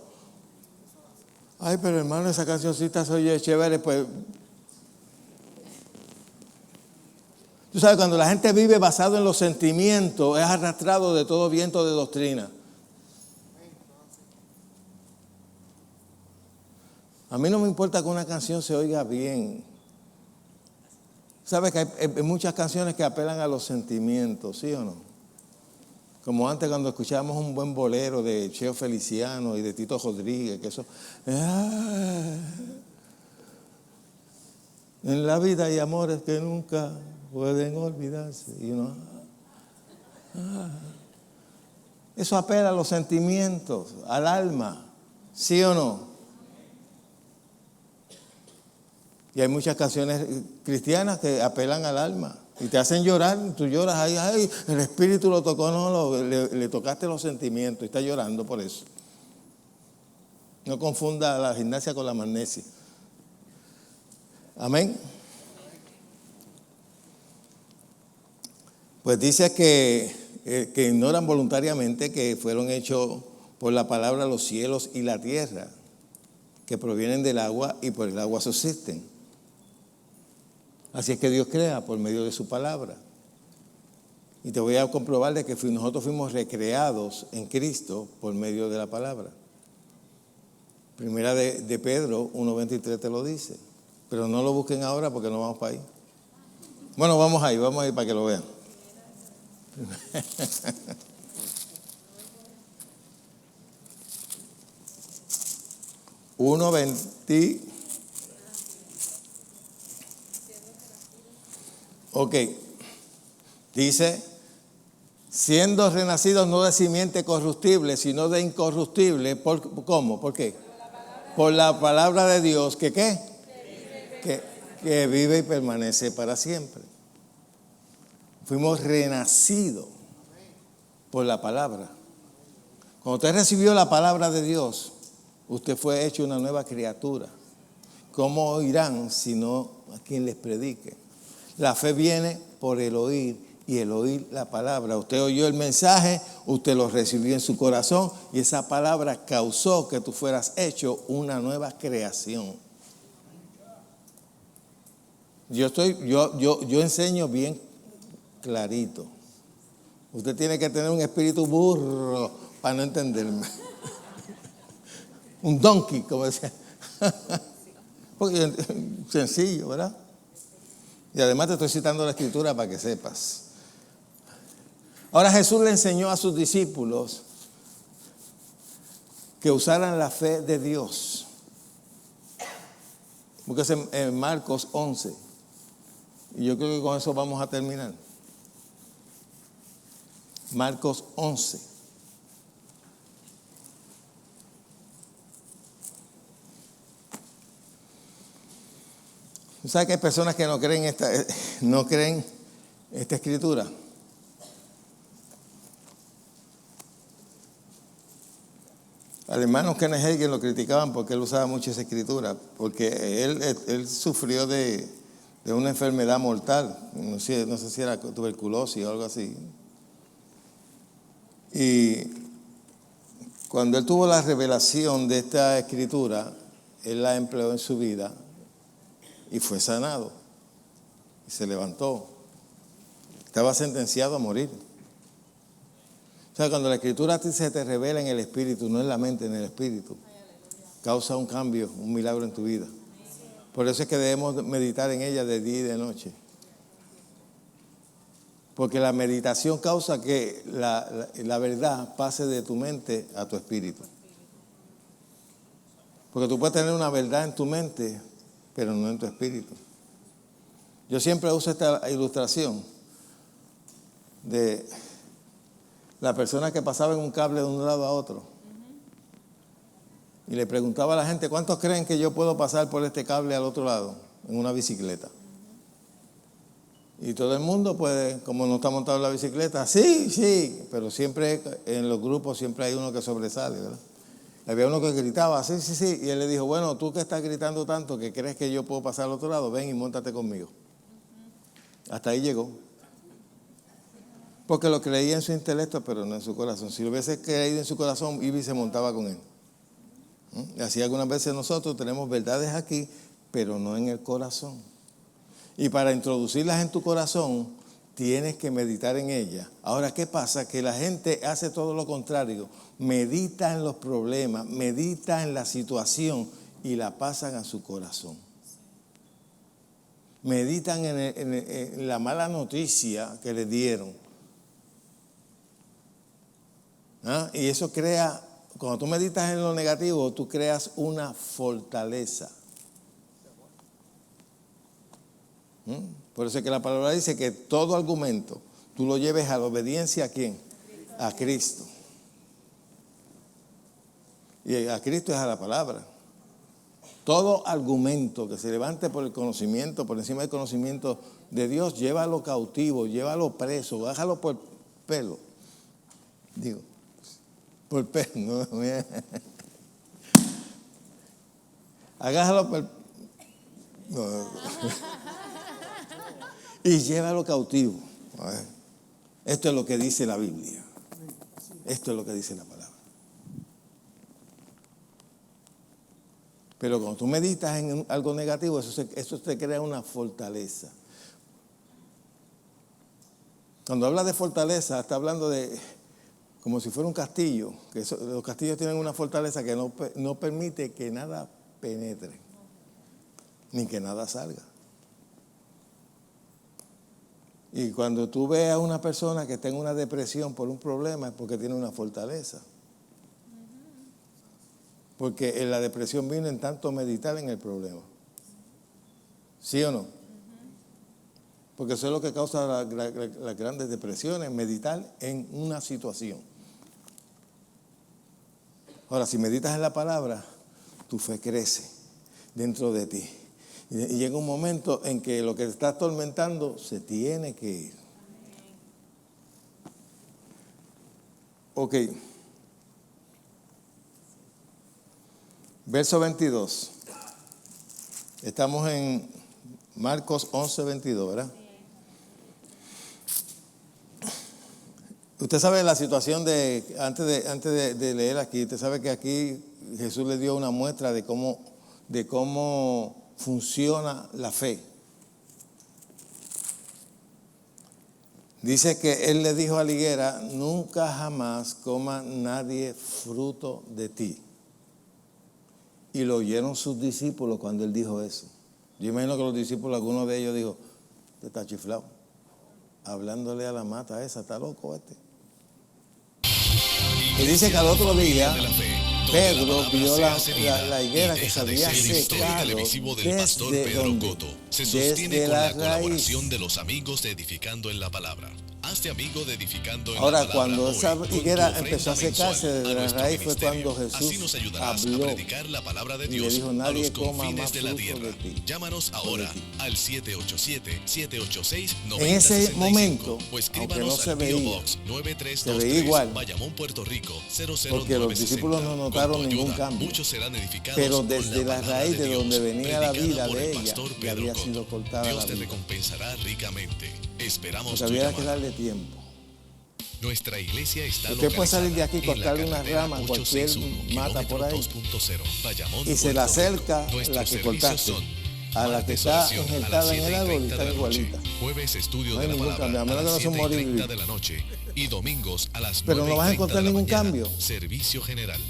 Ay, pero hermano, esa cancioncita se oye chévere, pues. Tú sabes, cuando la gente vive basado en los sentimientos, es arrastrado de todo viento de doctrina. A mí no me importa que una canción se oiga bien. ¿Sabes que hay muchas canciones que apelan a los sentimientos, sí o no? Como antes cuando escuchábamos un buen bolero de Cheo Feliciano y de Tito Rodríguez, que eso... en la vida hay amores que nunca pueden olvidarse. Y eso apela a los sentimientos, al alma, ¿sí o no? Y hay muchas canciones cristianas que apelan al alma y te hacen llorar. Tú lloras ahí, ay, el Espíritu lo tocó, no, le tocaste los sentimientos y está llorando por eso. No confunda la gimnasia con la magnesia. Amén. Pues dice que ignoran voluntariamente que fueron hechos por la palabra los cielos y la tierra, que provienen del agua y por el agua subsisten. Así es que Dios crea por medio de su palabra. Y te voy a comprobar de que nosotros fuimos recreados en Cristo por medio de la palabra. Primera de Pedro 1:23 te lo dice. Pero no lo busquen ahora porque no vamos para ahí. Bueno, vamos ahí para que lo vean. 1:20. Ok, dice, siendo renacidos no de simiente corruptible, sino de incorruptible. ¿Cómo? ¿Por qué? Por la palabra de Dios, ¿que qué? Que vive y permanece para siempre. Fuimos renacidos por la palabra. Cuando usted recibió la palabra de Dios, usted fue hecho una nueva criatura. ¿Cómo oirán si no a quien les predique? La fe viene por el oír y el oír la palabra. Usted oyó el mensaje, usted lo recibió en su corazón y esa palabra causó que tú fueras hecho una nueva creación. Yo enseño bien clarito. Usted tiene que tener un espíritu burro para no entenderme. Un donkey, como decía. Porque sencillo, ¿verdad? Y además te estoy citando la escritura para que sepas. Ahora Jesús le enseñó a sus discípulos que usaran la fe de Dios. Búsquese en Marcos 11. Y yo creo que con eso vamos a terminar. Marcos 11. ¿Sabe que hay personas que no creen esta escritura? Al hermano Kenneth Hagin lo criticaban porque él usaba mucho esa escritura, porque él sufrió de de una enfermedad mortal, no sé si era tuberculosis o algo así. Y cuando él tuvo la revelación de esta escritura, él la empleó en su vida y fue sanado. Y se levantó. Estaba sentenciado a morir. O sea, cuando la escritura a ti se te revela en el espíritu, no en la mente, en el espíritu, causa un cambio, un milagro en tu vida. Por eso es que debemos meditar en ella de día y de noche. Porque la meditación causa que la verdad pase de tu mente a tu espíritu. Porque tú puedes tener una verdad en tu mente, pero no en tu espíritu. Yo siempre uso esta ilustración de la persona que pasaba en un cable de un lado a otro. Y le preguntaba a la gente, ¿cuántos creen que yo puedo pasar por este cable al otro lado en una bicicleta? Y todo el mundo puede, como no está montado en la bicicleta, sí, pero siempre en los grupos siempre hay uno que sobresale, ¿verdad? Había uno que gritaba, sí, y él le dijo, bueno, tú que estás gritando tanto que crees que yo puedo pasar al otro lado, ven y móntate conmigo. Hasta ahí llegó. Porque lo creía en su intelecto, pero no en su corazón. Si lo hubiese creído en su corazón, iba y se montaba con él. Así algunas veces nosotros tenemos verdades aquí, pero no en el corazón. Y para introducirlas en tu corazón, tienes que meditar en ellas. Ahora, ¿qué pasa? Que la gente hace todo lo contrario. Medita en los problemas, medita en la situación y la pasan a su corazón. Meditan en la mala noticia que le dieron. Y eso crea, cuando tú meditas en lo negativo, tú creas una fortaleza. Por eso es que la palabra dice que todo argumento tú lo lleves a la obediencia ¿a quién? A Cristo. Y a Cristo es a la palabra. Todo argumento que se levante por el conocimiento, por encima del conocimiento de Dios, llévalo cautivo, llévalo preso, bájalo por pelo. Digo, por pelo, no, agájalo por... No. Y llévalo cautivo. Esto es lo que dice la Biblia. Esto es lo que dice la palabra. Pero cuando tú meditas en algo negativo, eso te crea una fortaleza. Cuando habla de fortaleza, está hablando de como si fuera un castillo. Los castillos tienen una fortaleza que no permite que nada penetre, ni que nada salga. Y cuando tú ves a una persona que está en una depresión por un problema, es porque tiene una fortaleza. Porque en la depresión vino en tanto meditar en el problema. ¿Sí o no? Porque eso es lo que causa las grandes depresiones, meditar en una situación. Ahora, si meditas en la palabra, tu fe crece dentro de ti. Y llega un momento en que lo que te está atormentando se tiene que ir. Ok. Verso 22. Estamos en Marcos 11, 22, ¿verdad? Usted sabe la situación antes de leer aquí, usted sabe que aquí Jesús le dio una muestra de cómo funciona la fe. Dice que él le dijo a la higuera, nunca jamás coma nadie fruto de ti. Y lo oyeron sus discípulos cuando él dijo eso. Yo imagino que los discípulos, algunos de ellos dijo, este está chiflado, hablándole a la mata esa, está loco este. Y dice que al otro día Pedro vio la higuera que se había secado desde donde se sostiene con la colaboración de los amigos de Edificando en la Palabra. Hazte amigo de Edificando en Ahora, la Palabra cuando hoy, esa con tu higuera ofrenda empezó a secarse mensual desde a la nuestro raíz, fue ministerio. cuando Así nos Jesús ayudarás a habló predicar la palabra de y le Dios dijo: a los nadie coma confines más de la fruto tierra. de ti. Llámanos ahora al 787-786-9065 En ese momento, o aunque escríbanos no se al P.O. veía, Box se veía 9323, igual, Bayamón, Puerto Rico, porque los 00960. discípulos no Con notaron tu ningún ayuda, cambio. muchos serán edificados Pero con desde la palabra raíz de Dios, donde venía la predicada vida por de el ella, pastor ya Pedro había Cotto. sido cortada Dios la te vida. recompensará ricamente. Esperamos Porque tu había que llamada. darle tiempo. Nuestra iglesia está Usted puede salir de aquí, localizada en cortarle la una carretera rama, cualquier 861, mata por ahí, kilómetro 2.0, Bayamón, y se le Puerto Rico. acerca Nuestros la que servicios cortaste son a la que martes está oración a las injertada en el árbol y 7:30 está de la noche, igualita. jueves estudio No de hay la ningún palabra cambio, a a menos las que no sea un 7:30 morir. de la noche y domingos a las Pero no vas a 9:30 encontrar de la ningún mañana, cambio. servicio general.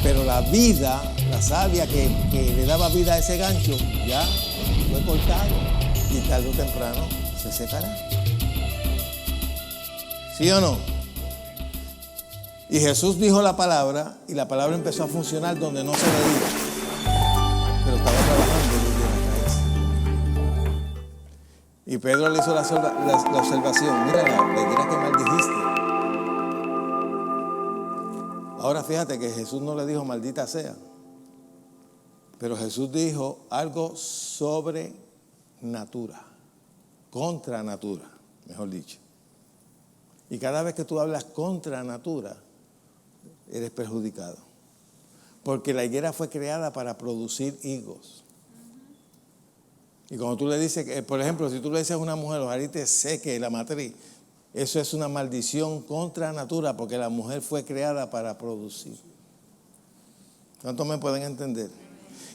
Pero la vida, la savia que le daba vida a ese gancho, ya fue cortado y tarde o temprano se secará. ¿Sí o no? Y Jesús dijo la palabra y la palabra empezó a funcionar donde no se veía, pero estaba trabajando desde la raíz. Y Pedro le hizo la observación: mira, la higuera que maldijiste. Ahora fíjate que Jesús no le dijo maldita sea, pero Jesús dijo algo sobre natura, contra natura, mejor dicho. Y cada vez que tú hablas contra natura, eres perjudicado. Porque la higuera fue creada para producir higos. Y cuando tú le dices, por ejemplo, si tú le dices a una mujer, ojalá te seque la matriz, eso es una maldición contra natura, porque la mujer fue creada para producir. ¿Cuántos me pueden entender?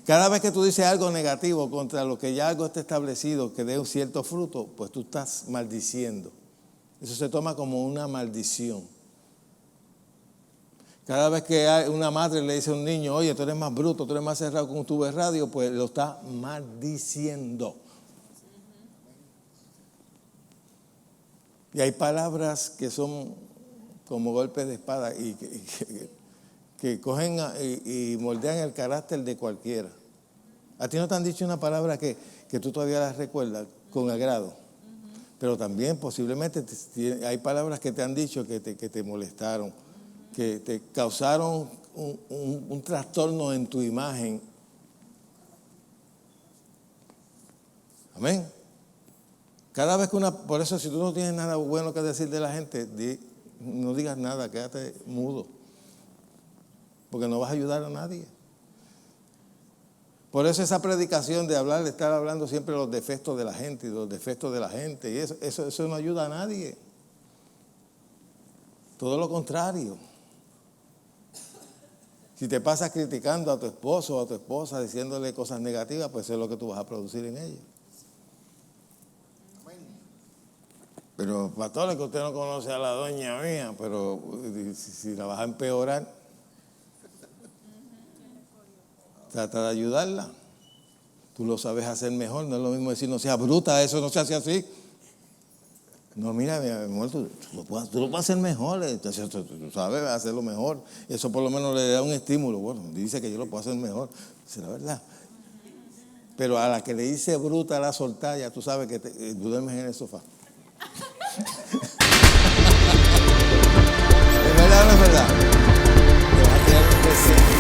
Cada vez que tú dices algo negativo contra lo que ya algo está establecido, que dé un cierto fruto, pues tú estás maldiciendo. Eso se toma como una maldición. Cada vez que una madre le dice a un niño: oye, tú eres más bruto, tú eres más cerrado con un tubo de radio, pues lo está maldiciendo. Y hay palabras que son como golpes de espada y que cogen y moldean el carácter de cualquiera. ¿A ti no te han dicho una palabra que tú todavía la recuerdas con agrado? Pero también posiblemente hay palabras que te han dicho que te molestaron, que te causaron un trastorno en tu imagen. Amén. Cada vez que por eso, si tú no tienes nada bueno que decir de la gente, no digas nada, quédate mudo, porque no vas a ayudar a nadie. Por eso esa predicación de estar hablando siempre los defectos de la gente y los defectos de la gente, y eso no ayuda a nadie. Todo lo contrario. Si te pasas criticando a tu esposo o a tu esposa, diciéndole cosas negativas, pues eso es lo que tú vas a producir en ellos. Pero pastor, que usted no conoce a la doña mía, pero si la vas a empeorar, trata de ayudarla. Tú lo sabes hacer mejor. No es lo mismo decir: no seas bruta, eso no se hace así. No, mira, mi amor, tú lo puedes hacer mejor. Entonces, tú sabes hacerlo mejor. Eso por lo menos le da un estímulo. Bueno, dice que yo lo puedo hacer mejor. Es la verdad. Pero a la que le dice bruta, la soltar, ya tú sabes que tú duermes en el sofá. ¿Es verdad o no es verdad? Te va a quedar un presente.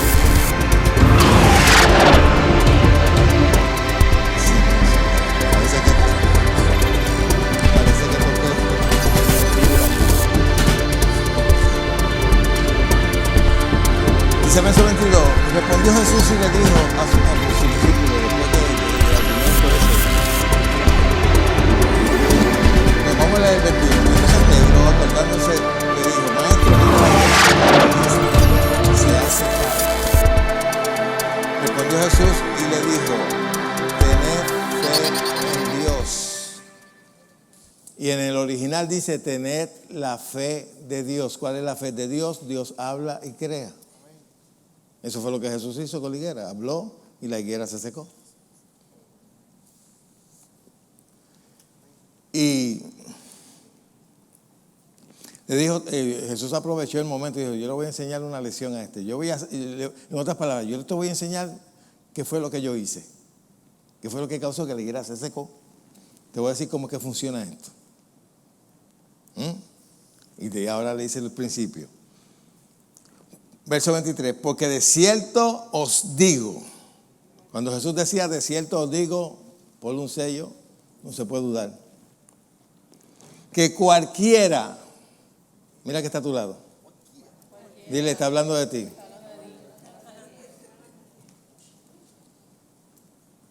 Dice verso 22, respondió Jesús y le dijo a sus discípulos después del argumento ese. Vamos a leer el 21. Entonces Pedro, acordándose, le dijo: maestro, se hace carne. Respondió Jesús y le dijo: tened fe en Dios. Y en el original dice: tened la fe de Dios. ¿Cuál es la fe de Dios? Dios habla y crea. Eso fue lo que Jesús hizo con la higuera. Habló y la higuera se secó. Y le dijo, Jesús aprovechó el momento y dijo: yo le voy a enseñar una lección a este. En otras palabras, yo te voy a enseñar qué fue lo que yo hice. Qué fue lo que causó que la higuera se secó. Te voy a decir cómo es que funciona esto. Y de ahora le dice el principio. Verso 23, porque de cierto os digo. Cuando Jesús decía de cierto os digo, ponle un sello, no se puede dudar. Que cualquiera, mira que está a tu lado. Dile, está hablando de ti.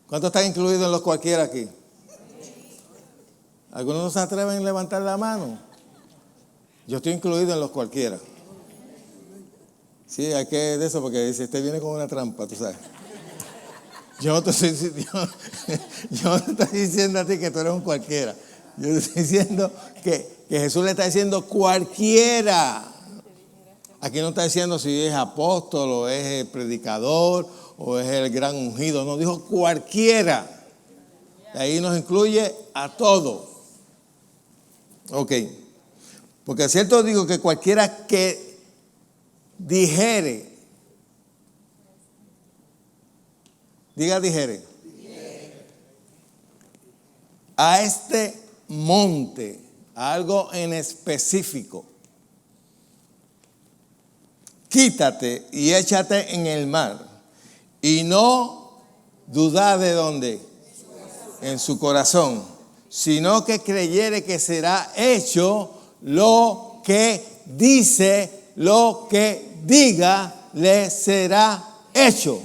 ¿Cuántos están incluidos en los cualquiera aquí? ¿Algunos no se atreven a levantar la mano? Yo estoy incluido en los cualquiera. Sí, hay que de eso porque dice, este viene con una trampa, tú sabes. Yo no te estoy diciendo a ti que tú eres un cualquiera. Yo te estoy diciendo que Jesús le está diciendo cualquiera. Aquí no está diciendo si es apóstol o es el predicador o es el gran ungido. No, dijo cualquiera. Y ahí nos incluye a todos. Ok. Porque es cierto digo que cualquiera que dijere. Diga dijere. A este monte, a algo en específico. Quítate y échate en el mar. Y no dudar de dónde. En su corazón. Sino que creyere que será hecho lo que dice, lo que diga, le será hecho.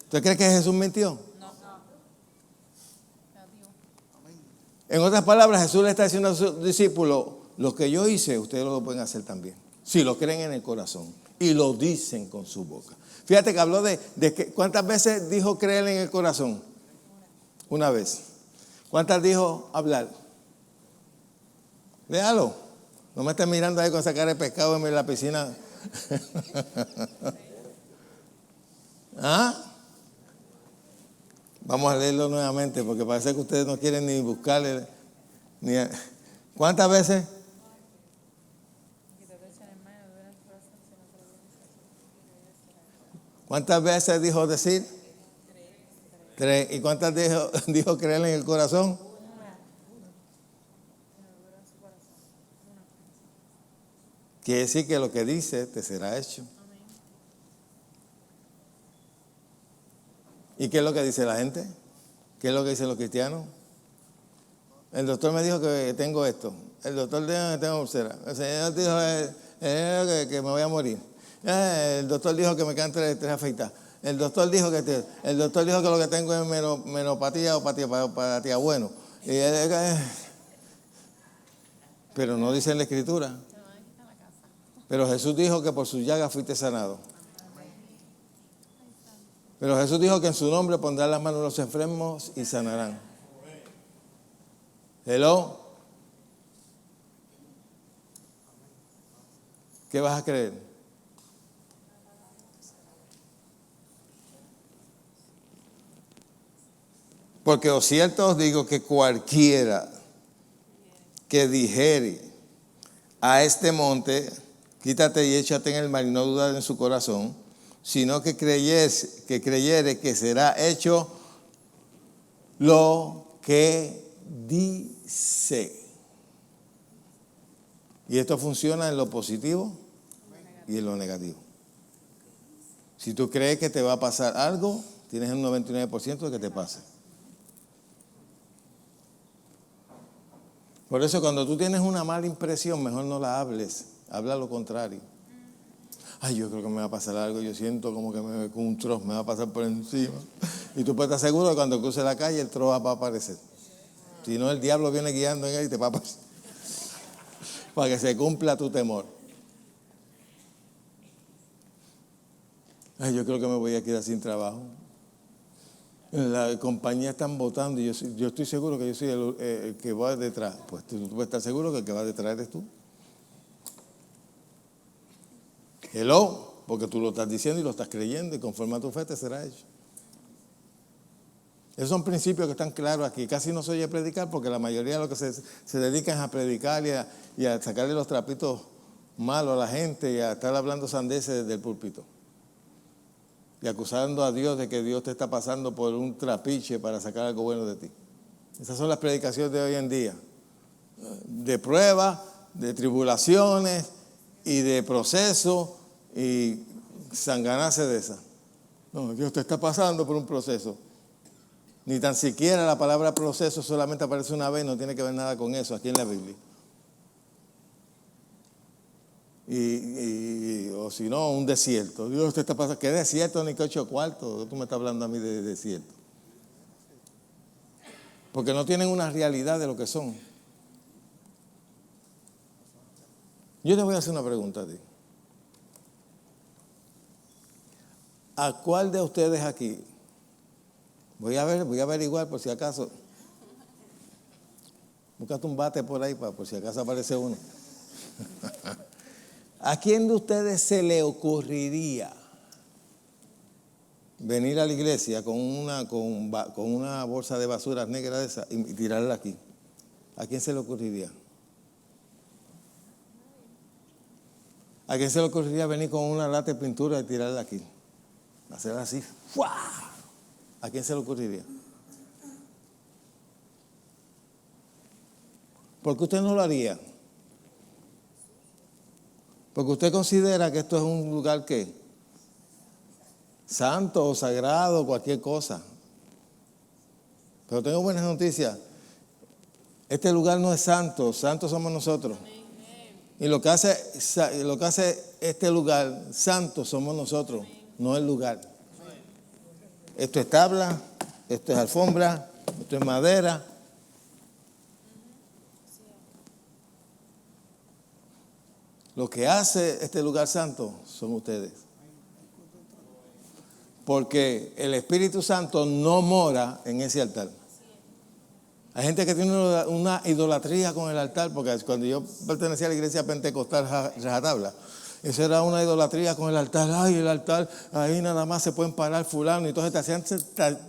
¿Usted cree que Jesús mintió? No. En otras palabras, Jesús le está diciendo a sus discípulos, lo que yo hice, ustedes lo pueden hacer también. Si lo creen en el corazón y lo dicen con su boca. Fíjate que habló de que, ¿cuántas veces dijo creer en el corazón? Una vez. ¿Cuántas dijo hablar? Léalo. No me estés mirando ahí con sacar el pescado en la piscina. ¿Ah? Vamos a leerlo nuevamente porque parece que ustedes no quieren ni buscarle. ¿Cuántas veces? ¿Cuántas veces dijo decir? 3. ¿Y cuántas dijo creer en el corazón? Quiere decir que lo que dice te será hecho. ¿Y qué es lo que dice la gente? ¿Qué es lo que dicen los cristianos? El doctor me dijo que tengo esto. El doctor dijo que tengo úlcera. El Señor dijo que me voy a morir. El doctor dijo que me quedan 3 afeitas. El doctor dijo que lo que tengo es menopatía o patía bueno. Pero no dice en la Escritura. Pero Jesús dijo que por sus llagas fuiste sanado. Pero Jesús dijo que en su nombre pondrán las manos en los enfermos y sanarán. Hello. ¿Qué vas a creer? Porque os cierto os digo que cualquiera que dijere a este monte, quítate y échate en el mar y no dudar en su corazón, sino que creyere que será hecho lo que dice. Y esto funciona en lo positivo y en lo negativo. Si tú crees que te va a pasar algo, tienes un 99% de que te pase. Por eso cuando tú tienes una mala impresión, mejor no la hables, habla lo contrario. Ay, yo creo que me va a pasar algo, yo siento como que un trozo me va a pasar por encima. Y tú puedes estar seguro que cuando cruce la calle el trozo va a aparecer. Si no, el diablo viene guiando en él y te va a pasar. Para que se cumpla tu temor. Ay, yo creo que me voy a quedar sin trabajo. La compañía están votando y yo estoy seguro que yo soy el que va detrás. Pues tú puedes estar seguro que el que va detrás eres tú. Hello, porque tú lo estás diciendo y lo estás creyendo y conforme a tu fe te será hecho. Esos son principios que están claros aquí. Casi no se oye predicar porque la mayoría de lo que se dedican es a predicar y a sacarle los trapitos malos a la gente y a estar hablando sandeces desde el púlpito. Y acusando a Dios de que Dios te está pasando por un trapiche para sacar algo bueno de ti. Esas son las predicaciones de hoy en día. de pruebas, de tribulaciones y de procesos y sanganarse de esa. No, Dios te está pasando por un proceso. Ni tan siquiera la palabra proceso solamente aparece una vez, no tiene que ver nada con eso aquí en la Biblia. O si no, un desierto. Dios te está pasando. ¿Qué desierto ni qué 8 cuartos? Tú me estás hablando a mí de desierto. Porque no tienen una realidad de lo que son. Yo te voy a hacer una pregunta a ti. ¿A cuál de ustedes aquí? Voy a averiguar por si acaso. Búscate un bate por ahí por si acaso aparece uno. ¿A quién de ustedes se le ocurriría venir a la iglesia con una bolsa de basura negra de esa y tirarla aquí? ¿A quién se le ocurriría? ¿A quién se le ocurriría venir con una lata de pintura y tirarla aquí? Hacerla así. ¡Fua! ¿A quién se le ocurriría? ¿Por qué usted no lo haría? Porque usted considera que esto es un lugar ¿qué? Santo o sagrado, cualquier cosa. Pero tengo buenas noticias. Este lugar no es santo, santos somos nosotros. Y lo que hace este lugar santo somos nosotros, no el lugar. Esto es tabla, esto es alfombra, esto es madera. Lo que hace este lugar santo son ustedes. Porque el Espíritu Santo no mora en ese altar. Hay gente que tiene una idolatría con el altar, porque cuando yo pertenecía a la iglesia pentecostal Rajatabla, eso era una idolatría con el altar. Ay, el altar, ahí nada más se pueden parar fulano. Y entonces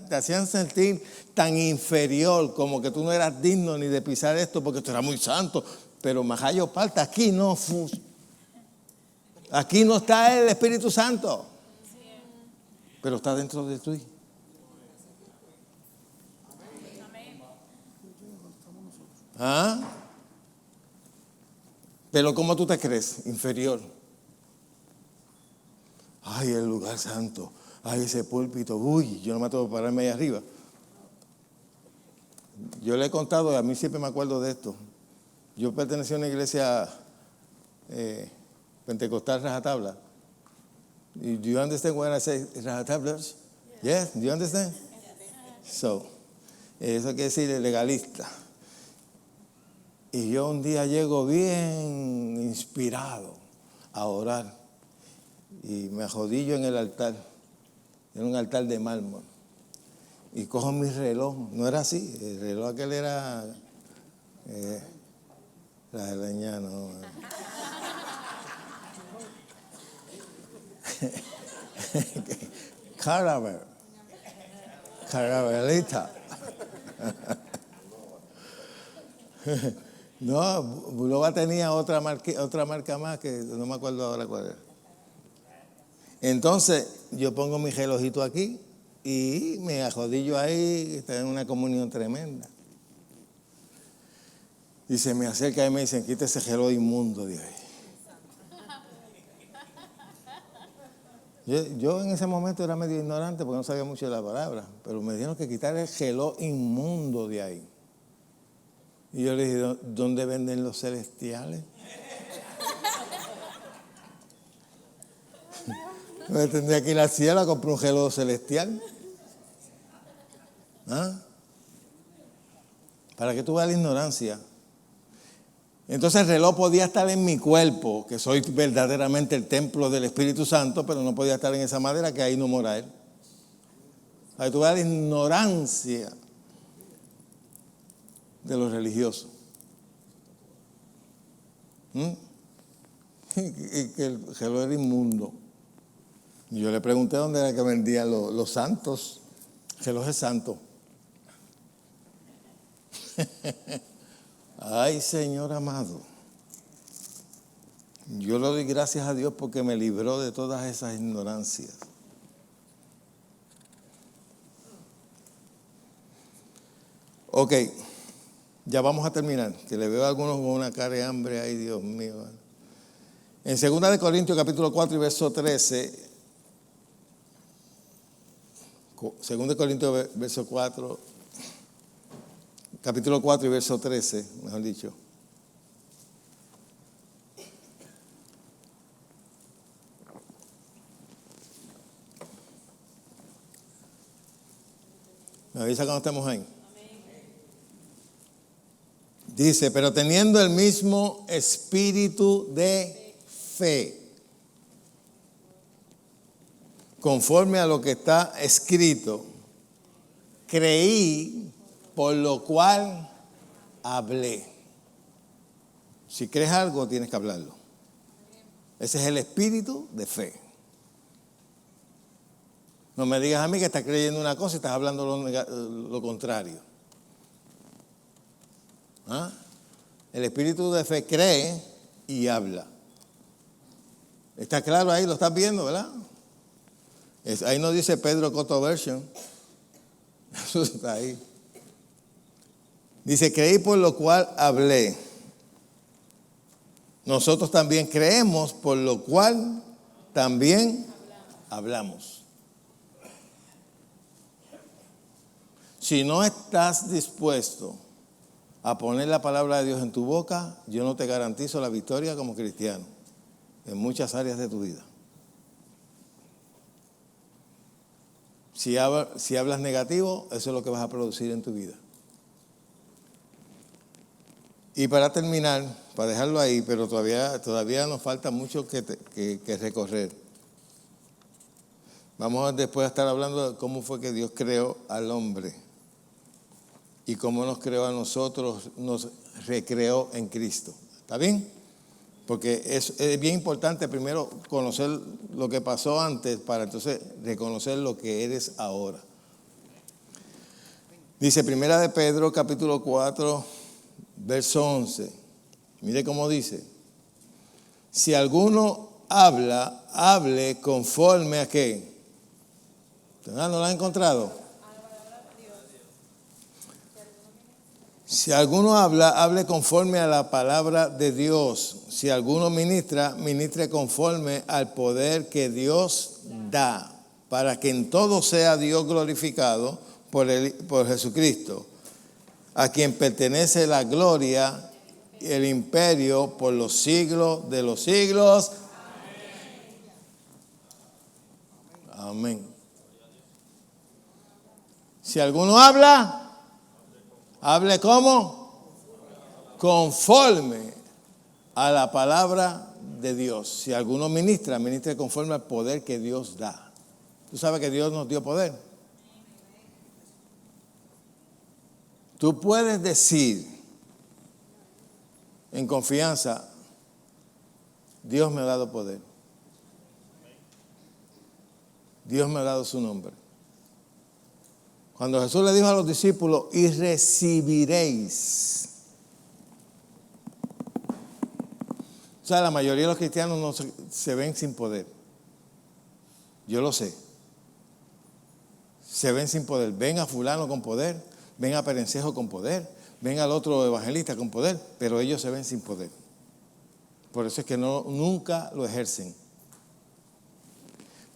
te hacían sentir tan inferior, como que tú no eras digno ni de pisar esto, porque esto era muy santo. Pero majayo palta, aquí no está el Espíritu Santo, pero está dentro de ti. ¿Ah? Pero ¿cómo tú te crees? Inferior. Ay, el lugar santo. Ay, ese púlpito. Uy, yo no me atrevo a pararme ahí arriba. Yo le he contado, y a mí siempre me acuerdo de esto. Yo pertenecí a una iglesia pentecostal Rajatabla. Do you understand when I say Rajatablers? Yes, do you understand? So, eso quiere decir legalista. Y yo un día llego bien inspirado a orar. Y me ajodillo en el altar. Era un altar de mármol. Y cojo mi reloj. No era así. El reloj aquel era la leña, no. Caramelita. No, Bulova tenía otra marca más que no me acuerdo ahora cuál era. Entonces yo pongo mi relojito aquí y me ajodillo ahí, está en una comunión tremenda. Y se me acerca y me dicen, quita ese reloj inmundo de ahí. Yo en ese momento era medio ignorante porque no sabía mucho de la palabra, pero me dijeron que quitar el reloj inmundo de ahí. Y yo le dije, ¿dónde venden los celestiales? Me tendría que ir al cielo a comprar un reloj celestial. ¿Ah? Para que tú veas la ignorancia. Entonces el reloj podía estar en mi cuerpo, que soy verdaderamente el templo del Espíritu Santo, pero no podía estar en esa madera, que ahí no mora Él. Para que tú veas la ignorancia de los religiosos. Y que el reloj era inmundo. Y yo le pregunté dónde era que vendían los santos. El reloj es santo. Ay, Señor amado. Yo le doy gracias a Dios porque me libró de todas esas ignorancias. Ok. Ya vamos a terminar, que le veo a algunos con una cara de hambre. Ay, Dios mío. En 2 Corintios capítulo 4 y verso 13, 2 Corintios verso 4, capítulo 4 y verso 13, mejor dicho. Me avisa cuando estemos ahí. Dice, pero teniendo el mismo espíritu de fe, conforme a lo que está escrito, creí, por lo cual hablé. Si crees algo, tienes que hablarlo. Ese es el espíritu de fe. No me digas a mí que estás creyendo una cosa y estás hablando lo contrario. ¿Ah? El espíritu de fe cree y habla. ¿Está claro ahí? ¿Lo estás viendo, verdad? Ahí no dice Pedro Coto Version. Eso está ahí. Dice, creí por lo cual hablé. Nosotros también creemos por lo cual también hablamos. Si no estás dispuesto a poner la palabra de Dios en tu boca, yo no te garantizo la victoria como cristiano en muchas áreas de tu vida. Si hablas negativo, eso es lo que vas a producir en tu vida. Y para terminar, para dejarlo ahí, pero todavía nos falta mucho que recorrer. Vamos después a estar hablando de cómo fue que Dios creó al hombre y cómo nos creó a nosotros, nos recreó en Cristo. ¿Está bien? Porque es bien importante primero conocer lo que pasó antes para entonces reconocer lo que eres ahora. Dice 1 de Pedro capítulo 4, verso 11. Mire cómo dice. Si alguno habla, hable conforme a ¿qué? ¿No lo han encontrado? Si alguno habla, hable conforme a la palabra de Dios. Si alguno ministra, ministre conforme al poder que Dios da, para que en todo sea Dios glorificado por Jesucristo, a quien pertenece la gloria y el imperio por los siglos de los siglos. Amén. Si alguno habla, hable ¿cómo? Conforme a la palabra de Dios. Si alguno ministra, ministre conforme al poder que Dios da. Tú sabes que Dios nos dio poder. Tú puedes decir en confianza, Dios me ha dado poder. Dios me ha dado su nombre. Cuando Jesús le dijo a los discípulos, y recibiréis. O sea, la mayoría de los cristianos no se ven sin poder. Yo lo sé. Se ven sin poder. Ven a fulano con poder, ven a Perencejo con poder, ven al otro evangelista con poder, pero ellos se ven sin poder. Por eso es que nunca lo ejercen.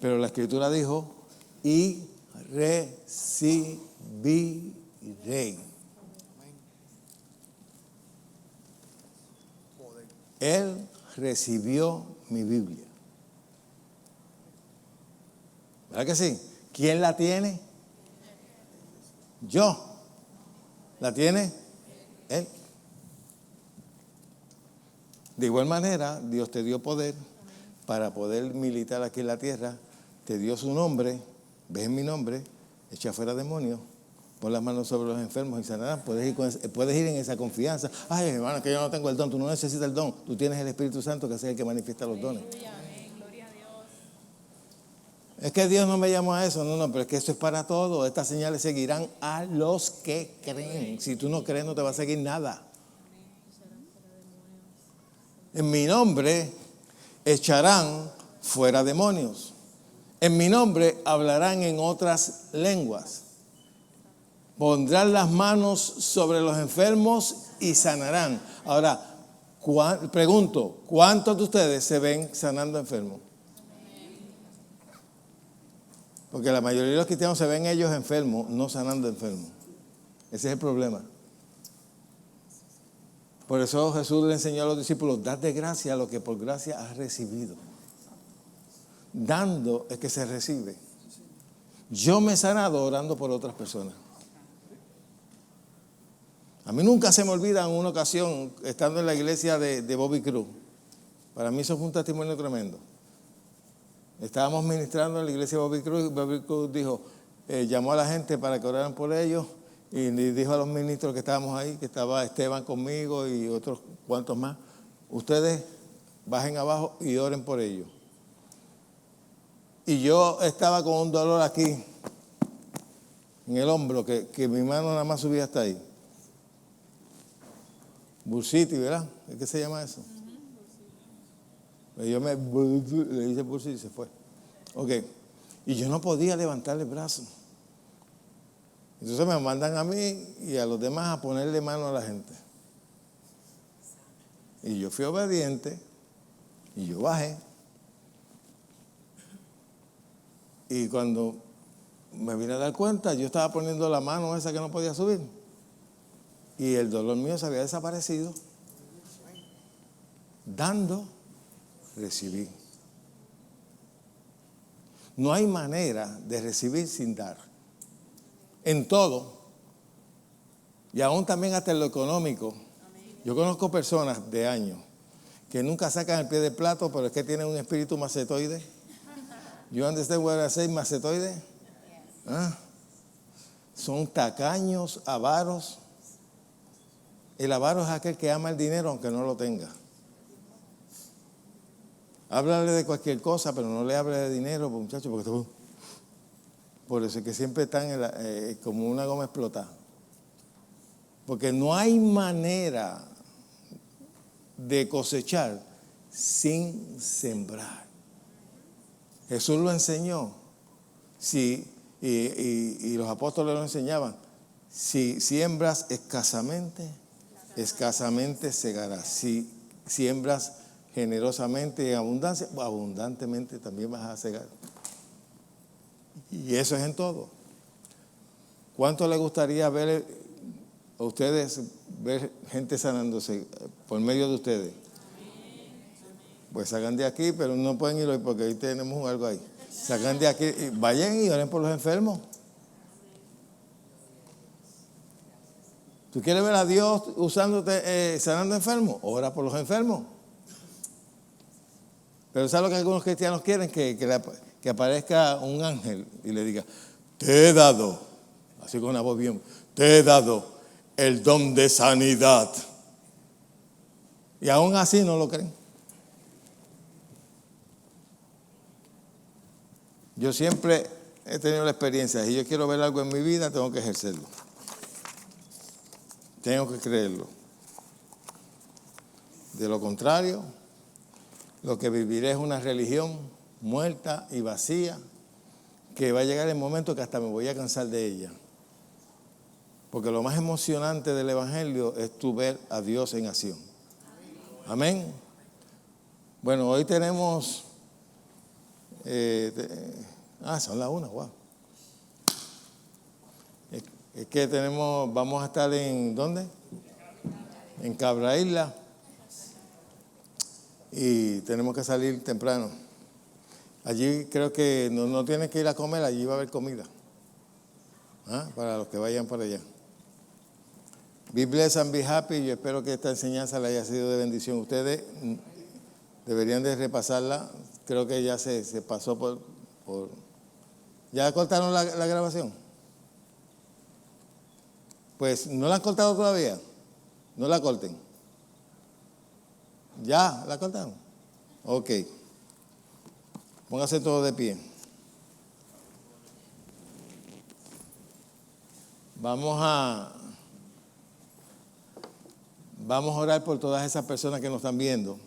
Pero la Escritura dijo, y recibiré. Él recibió mi Biblia. ¿Verdad que sí? ¿Quién la tiene? Yo. ¿La tiene? Él. De igual manera, Dios te dio poder para poder militar aquí en la tierra. Te dio su nombre. Ves mi nombre, echa fuera demonios, pon las manos sobre los enfermos y sanarán. Puedes ir en esa confianza. Ay, hermano, que yo no tengo el don. Tú no necesitas el don. Tú tienes el Espíritu Santo, que es el que manifiesta los dones. Gloria a Dios. Es que Dios no me llamó a eso. No, pero es que eso es para todo. Estas señales seguirán a los que creen. Si tú no crees, no te va a seguir nada. En mi nombre echarán fuera demonios. En mi nombre hablarán en otras lenguas. Pondrán las manos sobre los enfermos y sanarán. Ahora, pregunto, ¿cuántos de ustedes se ven sanando enfermos? Porque la mayoría de los cristianos se ven ellos enfermos, no sanando enfermos. Ese es el problema. Por eso Jesús le enseñó a los discípulos, dad de gracia lo que por gracia has recibido. Dando es que se recibe. Yo me he sanado orando por otras personas. A mí nunca se me olvida en una ocasión, estando en la iglesia de Bobby Cruz. Para mí eso fue un testimonio tremendo. Estábamos ministrando en la iglesia de Bobby Cruz dijo, llamó a la gente para que oraran por ellos y dijo a los ministros que estábamos ahí, que estaba Esteban conmigo y otros cuantos más, ustedes bajen abajo y oren por ellos. Y yo estaba con un dolor aquí, en el hombro, que mi mano nada más subía hasta ahí. Bursitis, ¿verdad? ¿Qué se llama eso? Yo le hice bursitis y se fue. Ok. Y yo no podía levantar el brazo. Entonces me mandan a mí y a los demás a ponerle mano a la gente. Y yo fui obediente y yo bajé. Y cuando me vine a dar cuenta, yo estaba poniendo la mano esa que no podía subir. Y el dolor mío se había desaparecido. Dando, recibí. No hay manera de recibir sin dar. En todo. Y aún también hasta en lo económico. Yo conozco personas de años que nunca sacan el pie del plato, pero es que tienen un espíritu macetoide. You understand what I say, macetoide? ¿Ah? Son tacaños, avaros. El avaro es aquel que ama el dinero aunque no lo tenga. Háblale de cualquier cosa, pero no le hable de dinero, muchachos, porque por eso es que siempre están como una goma explotada. Porque no hay manera de cosechar sin sembrar. Jesús lo enseñó. Sí, y los apóstoles lo enseñaban. Si siembras escasamente, escasamente segarás. Si siembras generosamente y en abundancia, abundantemente también vas a segar. Y eso es en todo. ¿Cuánto les gustaría ver a ustedes, ver gente sanándose por medio de ustedes? Pues salgan de aquí, pero no pueden ir hoy porque hoy tenemos algo ahí. Salgan de aquí, vayan y oren por los enfermos. ¿Tú quieres ver a Dios usándote, sanando enfermos? Ora por los enfermos. Pero ¿sabes lo que algunos cristianos quieren? Que aparezca un ángel y le diga, te he dado, así con una voz bien, te he dado el don de sanidad. Y aún así no lo creen. Yo siempre he tenido la experiencia, si yo quiero ver algo en mi vida, tengo que ejercerlo. Tengo que creerlo. De lo contrario, lo que viviré es una religión muerta y vacía, que va a llegar el momento que hasta me voy a cansar de ella. Porque lo más emocionante del Evangelio es tu ver a Dios en acción. Amén. Bueno, hoy tenemos... son las 1, wow. Es que vamos a estar en, ¿dónde? En Cabra Isla. Y tenemos que salir temprano. Allí creo que no tienes que ir a comer, allí va a haber comida. Para los que vayan para allá. Be blessed and be happy. Yo espero que esta enseñanza le haya sido de bendición. Ustedes deberían de repasarla. Creo que ya se pasó por... ¿Ya cortaron la grabación? Pues, ¿no la han cortado todavía? No la corten. ¿Ya la cortaron? Ok. Póngase todo de pie. Vamos a orar por todas esas personas que nos están viendo.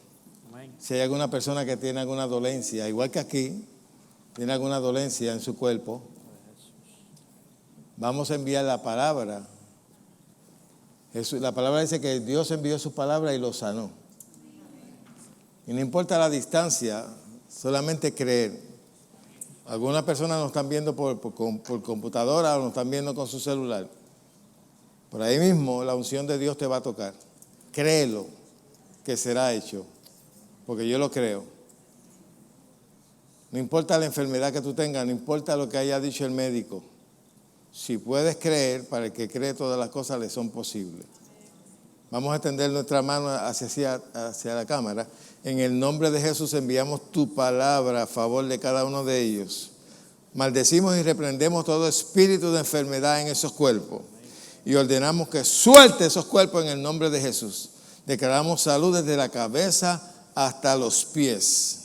Si hay alguna persona que tiene alguna dolencia, igual que aquí, tiene alguna dolencia en su cuerpo, vamos a enviar la palabra. La palabra dice que Dios envió su palabra y lo sanó. Y no importa la distancia, solamente creer. Algunas personas nos están viendo por computadora o nos están viendo con su celular. Por ahí mismo la unción de Dios te va a tocar. Créelo que será hecho, porque yo lo creo. No importa la enfermedad que tú tengas, no importa lo que haya dicho el médico. Si puedes creer, para el que cree todas las cosas le son posibles. Vamos a extender nuestra mano hacia la cámara. En el nombre de Jesús enviamos tu palabra a favor de cada uno de ellos. Maldecimos y reprendemos todo espíritu de enfermedad en esos cuerpos. Y ordenamos que suelte esos cuerpos en el nombre de Jesús. Declaramos salud desde la cabeza hasta los pies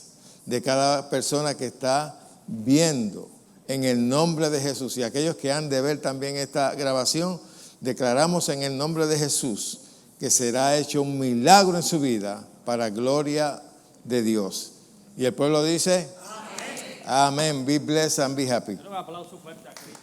de cada persona que está viendo en el nombre de Jesús. Y aquellos que han de ver también esta grabación, declaramos en el nombre de Jesús que será hecho un milagro en su vida para gloria de Dios. Y el pueblo dice, amén. Be blessed and be happy. Un aplauso fuerte a Cristo.